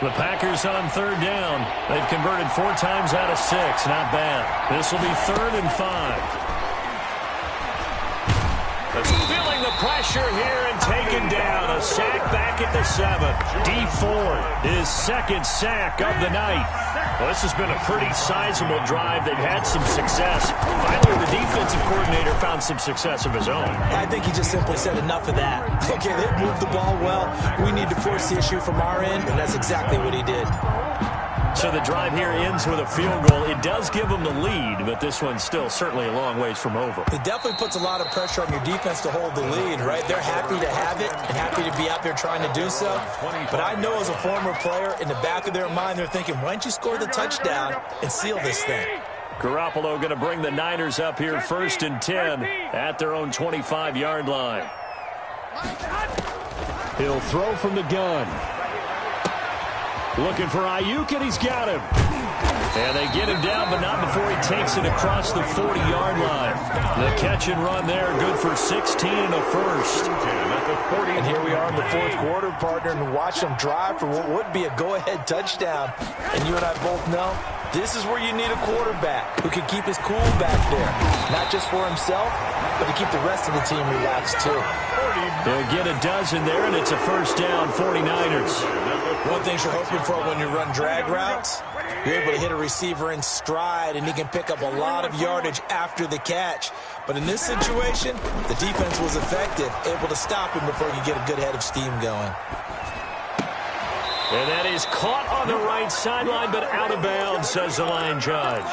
The Packers on 3rd down. They've converted 4 times out of 6. Not bad. This will be 3rd and 5. Feeling the pressure here and taken down. A sack back at the 7. D Ford, his 2nd sack of the night. Well, this has been a pretty sizable drive. They've had some success. Finally, the defensive coordinator found some success of his own. I think he just simply said enough of that. Okay, they moved the ball well. We need to force the issue from our end, and that's exactly what he did. So the drive here ends with a field goal. It does give them the lead, but this one's still certainly a long ways from over. It definitely puts a lot of pressure on your defense to hold the lead, right? They're happy to have it and happy to be out there trying to do so. But I know as a former player, in the back of their mind, they're thinking, why don't you score the touchdown and seal this thing? Garoppolo going to bring the Niners up here 1st and 10 at their own 25-yard line. He'll throw from the gun. Looking for Ayuk, and he's got him. And they get him down, but not before he takes it across the 40-yard line. The catch and run there, good for 16 and a first. And here we are in the 4th quarter, partner, and watch them drive for what would be a go-ahead touchdown. And you and I both know this is where you need a quarterback who can keep his cool back there. Not just for himself, but to keep the rest of the team relaxed, too. They'll get a dozen there, and it's a first down, 49ers. One thing you're hoping for when you run drag routes, you're able to hit a receiver in stride, and he can pick up a lot of yardage after the catch. But in this situation, the defense was effective, able to stop him before you get a good head of steam going. And that is caught on the right sideline, but out of bounds, says the line judge.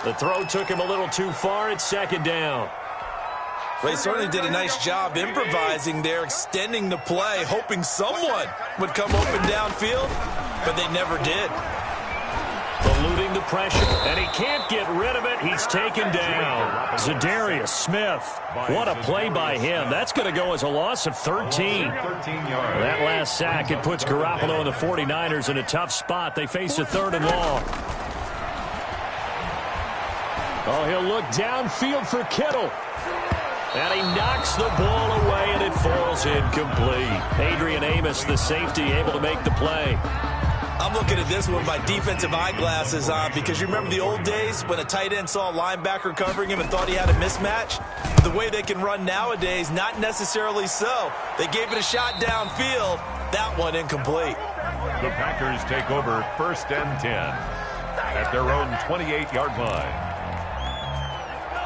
The throw took him a little too far. It's 2nd down. Well, he certainly did a nice job improvising there, extending the play, hoping someone would come open downfield, but they never did. Eluding the pressure, and he can't get rid of it. He's taken down. Zadarius Smith. What a play by him. That's going to go as a loss of 13. That last sack, it puts Garoppolo and the 49ers in a tough spot. They face a 3rd and long. Oh, he'll look downfield for Kittle. And he knocks the ball away, and it falls incomplete. Adrian Amos, the safety, able to make the play. I'm looking at this one with my defensive eyeglasses on because you remember the old days when a tight end saw a linebacker covering him and thought he had a mismatch? The way they can run nowadays, not necessarily so. They gave it a shot downfield. That one incomplete. The Packers take over 1st and 10 at their own 28-yard line.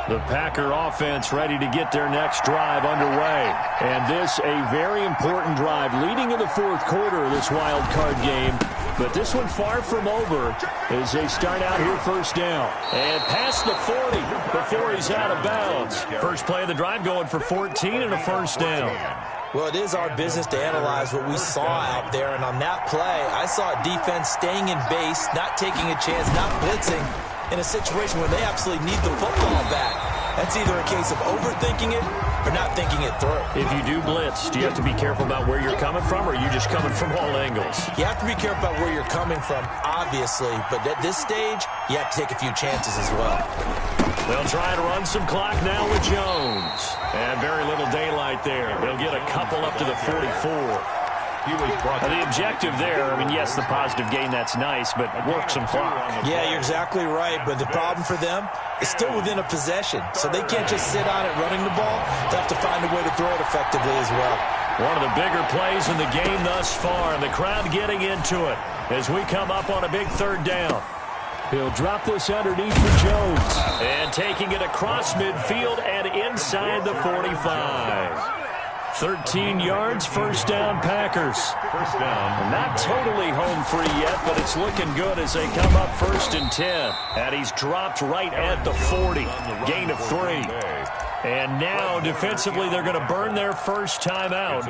The Packer offense ready to get their next drive underway. And this a very important drive leading in the 4th quarter of this wild card game. But this one far from over as they start out here first down. And past the 40 before he's out of bounds. First play of the drive going for 14 and a first down. Well, it is our business to analyze what we saw out there. And on that play, I saw a defense staying in base, not taking a chance, not blitzing in a situation where they absolutely need the football back. That's either a case of overthinking it or not thinking it through. If you do blitz, do you have to be careful about where you're coming from, or are you just coming from all angles? You have to be careful about where you're coming from, obviously. But at this stage, you have to take a few chances as well. They'll try to run some clock now with Jones. And very little daylight there. They'll get a couple up to the 44. The objective there, I mean, yes, the positive gain, that's nice, but work some clock. Yeah, you're exactly right, but the problem for them is still within a possession, so they can't just sit on it running the ball. They have to find a way to throw it effectively as well. One of the bigger plays in the game thus far, and the crowd getting into it as we come up on a big third down. He'll drop this underneath for Jones. And taking it across midfield and inside the 45. 13 yards, first down, Packers. First down. Not totally home free yet, but it's looking good as they come up 1st and 10. And he's dropped right at the 40. Gain of 3. And now, defensively, they're going to burn their first time out.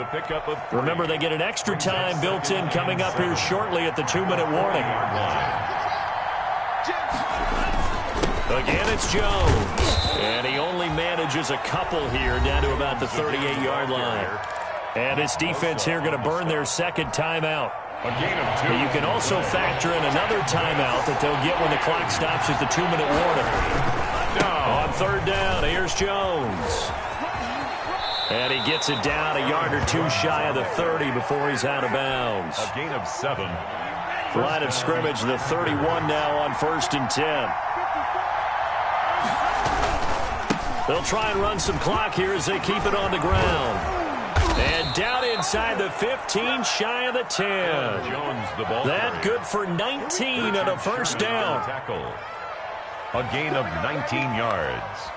Remember, they get an extra time built in coming up here shortly at the 2-minute warning. Again, it's Jones. And he only manages a couple here down to about the 38-yard line. And this defense here going to burn their second timeout. A gain of 2. You can also factor in another timeout that they'll get when the clock stops at the 2-minute warning. On third down, here's Jones. And he gets it down a yard or two shy of the 30 before he's out of bounds. A gain of 7. Line of scrimmage, the 31 now on 1st and 10. They'll try and run some clock here as they keep it on the ground. And down inside the 15, shy of the 10. Jones, the ball. That good for 19 and a first down. Tackle. A gain of 19 yards.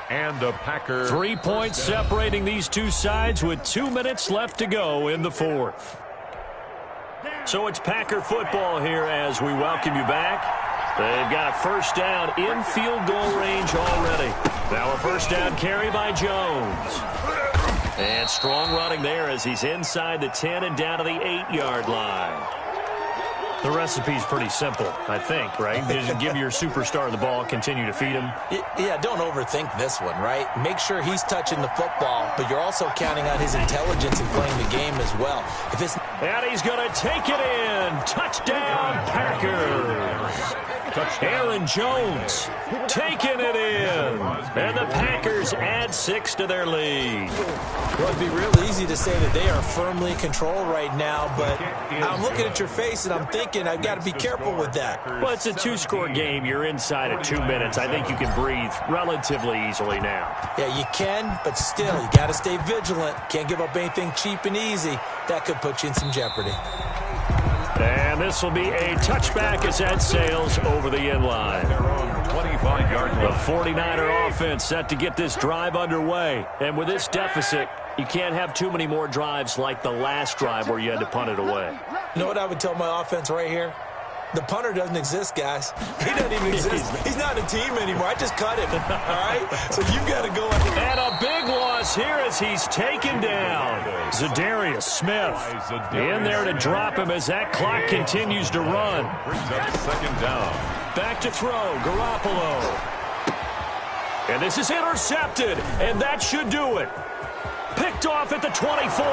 And a Packer. 3 points separating these two sides with 2 minutes left to go in the fourth. So it's Packer football here as we welcome you back. They've got a first down in field goal range already. Now a first down carry by Jones. And strong running there as he's inside the 10 and down to the 8-yard line. The recipe's pretty simple, I think, right? Just give your superstar the ball, continue to feed him. Yeah, don't overthink this one, right? Make sure he's touching the football, but you're also counting on his intelligence in playing the game as well. And he's going to take it in. Touchdown, Packers. Aaron Jones taking it in. And the Packers add 6 to their lead. Well, it'd be real easy to say that they are firmly in control right now, but I'm looking at your face and I'm thinking I've got to be careful with that. Well, it's a 2-score game. You're inside of 2 minutes. I think you can breathe relatively easily now. Yeah, you can, but still, you got to stay vigilant. Can't give up anything cheap and easy. That could put you in some jeopardy. And this will be a touchback as that sails over the end line. 25-yard line. The 49er offense set to get this drive underway. And with this deficit, you can't have too many more drives like the last drive where you had to punt it away. You know what I would tell my offense right here? The punter doesn't exist, guys. He doesn't even exist. He's not a team anymore. I just cut him, all right? So you've got to go. And a big loss here as he's taken down. Zadarius Smith in there to drop him as that clock continues to run. Brings up second down. Back to throw, Garoppolo. And this is intercepted, and that should do it. Picked off at the 24,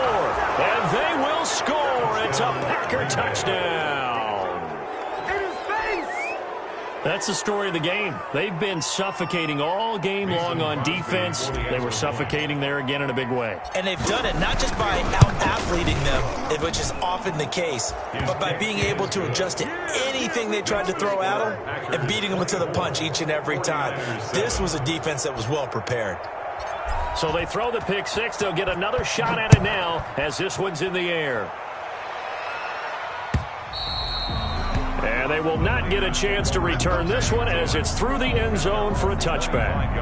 and they will score. It's a Packer touchdown. That's the story of the game. They've been suffocating all game long on defense. They were suffocating there again in a big way. And they've done it not just by out-athleting them, which is often the case, but by being able to adjust to anything they tried to throw at them and beating them to the punch each and every time. This was a defense that was well prepared. So they throw the pick six. They'll get another shot at it now as this one's in the air. And they will not get a chance to return this one as it's through the end zone for a touchback.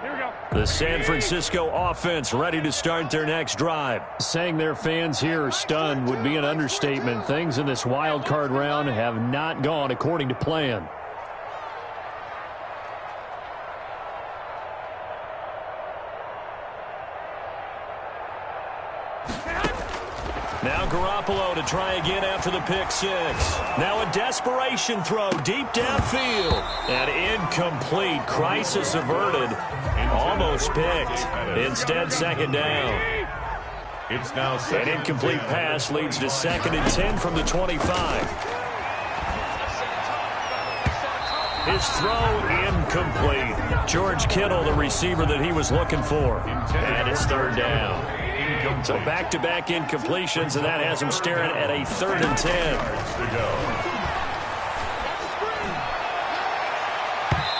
Here we go. The San Francisco offense ready to start their next drive. Saying their fans here are stunned would be an understatement. Things in this wild card round have not gone according to plan. Now Garoppolo to try again after the pick six. Now a desperation throw deep downfield. And incomplete. Crisis averted. Almost picked. Instead, second down. It's now second. An incomplete pass leads to 2nd and 10 from the 25. His throw incomplete. George Kittle, the receiver that he was looking for. And it's 3rd down. So back-to-back incompletions, and that has him staring at a 3rd and 10.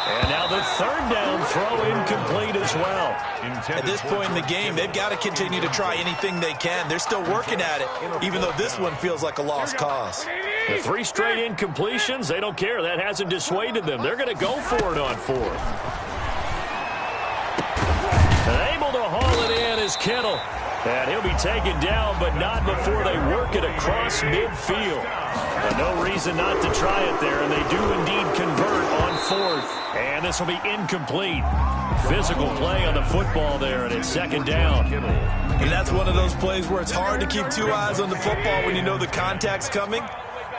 And now the 3rd down throw incomplete as well. At this point in the game, they've got to continue to try anything they can. They're still working at it, even though this one feels like a lost cause. The 3 straight incompletions, they don't care. That hasn't dissuaded them. They're going to go for it on 4th. And able to haul it in is Kittle. And he'll be taken down, but not before they work it across midfield. But no reason not to try it there, and they do indeed convert on 4th. And this will be incomplete. Physical play on the football there, and it's 2nd down. And that's one of those plays where it's hard to keep 2 eyes on the football when you know the contact's coming,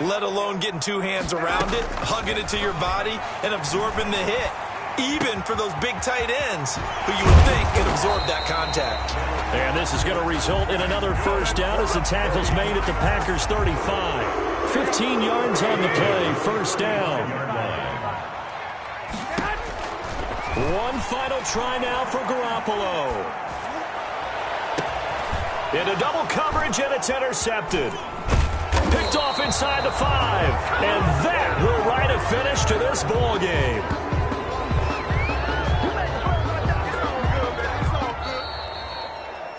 let alone getting 2 hands around it, hugging it to your body, and absorbing the hit. Even for those big tight ends who you would think can absorb that contact. And this is going to result in another 1st down as the tackle's made at the Packers' 35. 15 yards on the play, 1st down. One final try now for Garoppolo. Into double coverage, and it's intercepted. Picked off inside the 5. And that will write a finish to this ball game.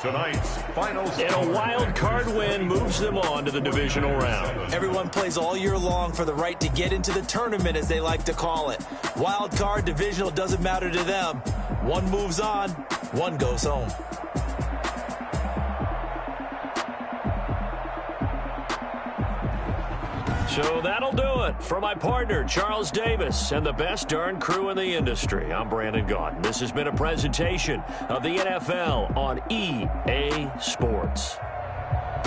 Tonight's final score. And a wild card win moves them on to the divisional round. Everyone plays all year long for the right to get into the tournament, as they like to call it. Wild card, divisional, doesn't matter to them. One moves on, one goes home. So that'll do it for my partner, Charles Davis, and the best darn crew in the industry. I'm Brandon Gaudin. This has been a presentation of the NFL on EA Sports.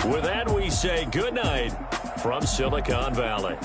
With that, we say good night from Silicon Valley.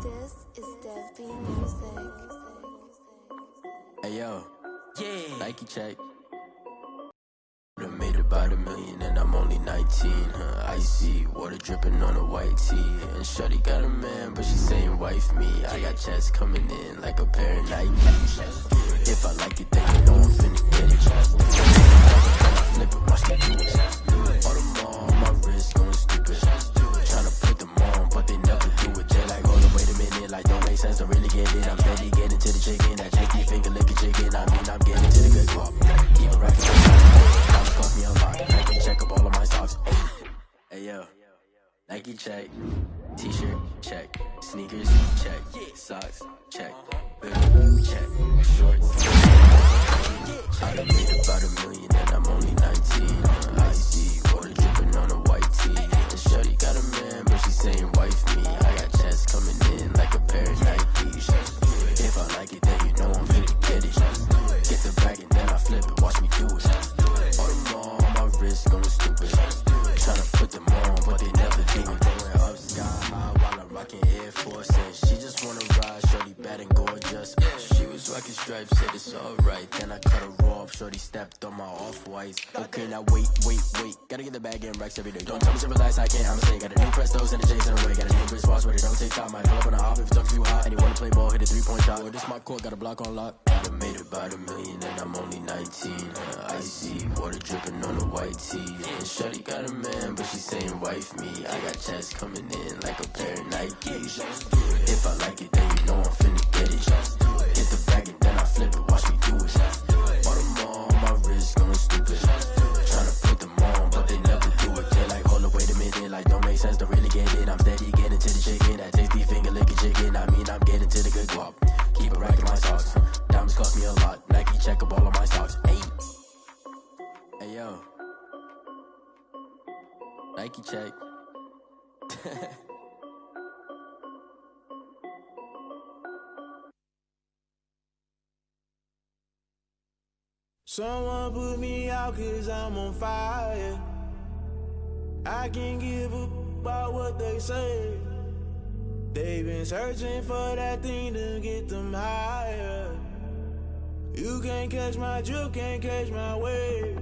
This is Dev B Music. Hey yo, yeah, Nike check. Done made about $1 million and I'm only 19. Icy water dripping on a white tee. And shorty got a man, but she saying wife me. I got checks coming in like a pair of Nikes. If I like it, then you know I'm finna get it. Flip it, watch me do it. All them on my wrist going stupid. Tryna put them on, but they never do it. They like, hold on, wait a minute, like don't make sense, I really get it. I'm steady getting to the chicken, that chicky finger licking chicken. I mean, I'm getting to the good guap. Keep it racking, cost me a lot. Nike check up all of my socks. Hey yo, Nike check, t-shirt check, sneakers check, socks check, hoodie check, shorts. I done made about $1 million and I'm only 19. I see water dripping on a white tee. And shorty got a man, but she saying wife me. I got checks coming in like a pair of Nikes. If I like it, then you know I'm finna get it. Get the bag and then I flip it, watch me do it. All them on my wrist going stupid. Tryna put them on, but they never do it. Going up sky high while I'm rocking Air Force. And she just wanna ride, shorty bad and gorgeous. She was rocking Lucky Stripe said it's alright. Then I cut her off. Shorty stepped on my off-whites. Okay, now wait. Gotta get the bag in racks every day. Don't tell me to relax, I can't, I'ma say. Got a new Prestos and the J's in the way. Got a new Chris Foss, but it don't take time. Might pull up on a hop if it's up too hot. And you wanna play ball, hit a 3-point shot. Or this my court, got a block on lock. I done made about $1 million and I'm only 19. Icy, water dripping on the white tee. And Shorty got a man, but she saying wife me. I got checks coming in like a pair of Nikes. If I like it, then you know I'm finna get it. Hit the bag and then I flip it, watch me do it. Bought them all, my wrist going stupid. Tryna put them on, but they never do it. They're like, hold up, wait a minute, like don't make sense, don't really get it. I'm steady getting to the chicken, that tasty finger licking chicken. I mean, I'm getting to the good guap. Keep a rack in my socks. Diamonds cost me a lot. Nike check up all of my stocks. Hey yo, Nike check. Someone put me out 'cause I'm on fire. I can't give a about what they say. They've been searching for that thing to get them higher. You can't catch my drift, can't catch my wave.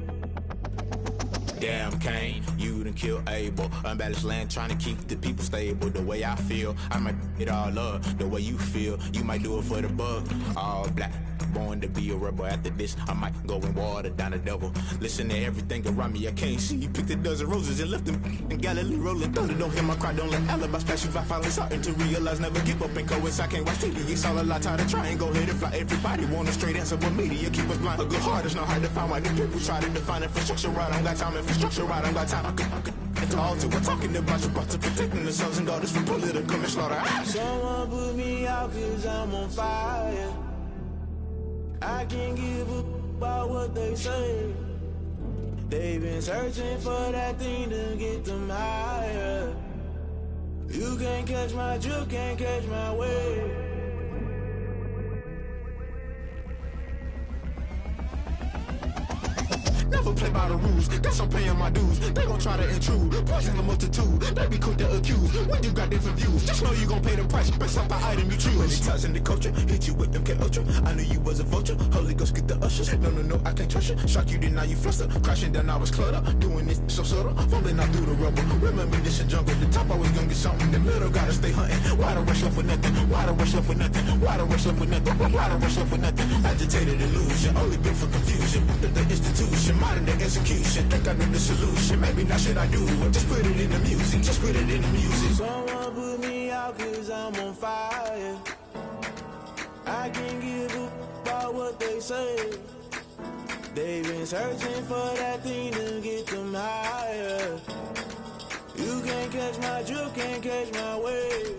Damn Kane, you done killed Abel. Unbalanced land trying to keep the people stable. The way I feel, I might it all up. The way you feel, you might do it for the bug. All black, born to be a rebel. After this, I might go and water down the devil. Listen to everything around me, I can't see. Picked a dozen roses and left them in Galilee rolling thunder. Don't hear my cry, don't let alibis flash. If I finally starting to realize, never give up and coerce. I can't watch TV, it's all a lot. Tired of trying, go ahead and fly. Everybody want a straight answer, but media keep us blind. A good heart is not hard to find. Why the people try to define infrastructure right? I don't got time, infrastructure right, I don't got time. I could it's all to we're talking about your to protecting the sons and daughters from political and slaughter. Someone put me out 'cause I'm on fire. I can't give a about what they say. They've been searching for that thing to get them higher. You can't catch my drift, can't catch my wave. Never play by the rules, guess I'm paying my dues. They gon' try to intrude, poison the multitude. They be quick to accuse, when you got different views. Just know you gon' pay the price, based off the item you choose. When it ties in the culture, hit you with them K-Ultra. I knew you was a vulture, Holy Ghost get the ushers. No, I can't trust you. Shock you, then now you fluster. Crashing down, I was clutter. Doing this so subtle, falling out through the rubble. Remember this a jungle, the top always gonna get something. In the middle, gotta stay hunting. Why the rush left with nothing? Why the rush left with nothing? Why the rush left with nothing? Why the rush left with nothing? Agitated illusion, only built for confusion. The institution, modern day execution. Think I know the solution, maybe not should I do it. Just put it in the music, just put it in the music. Someone put me out 'cause I'm on fire. I can't give a about what they say. They've been searching for that thing to get them higher. You can't catch my drift, can't catch my wave.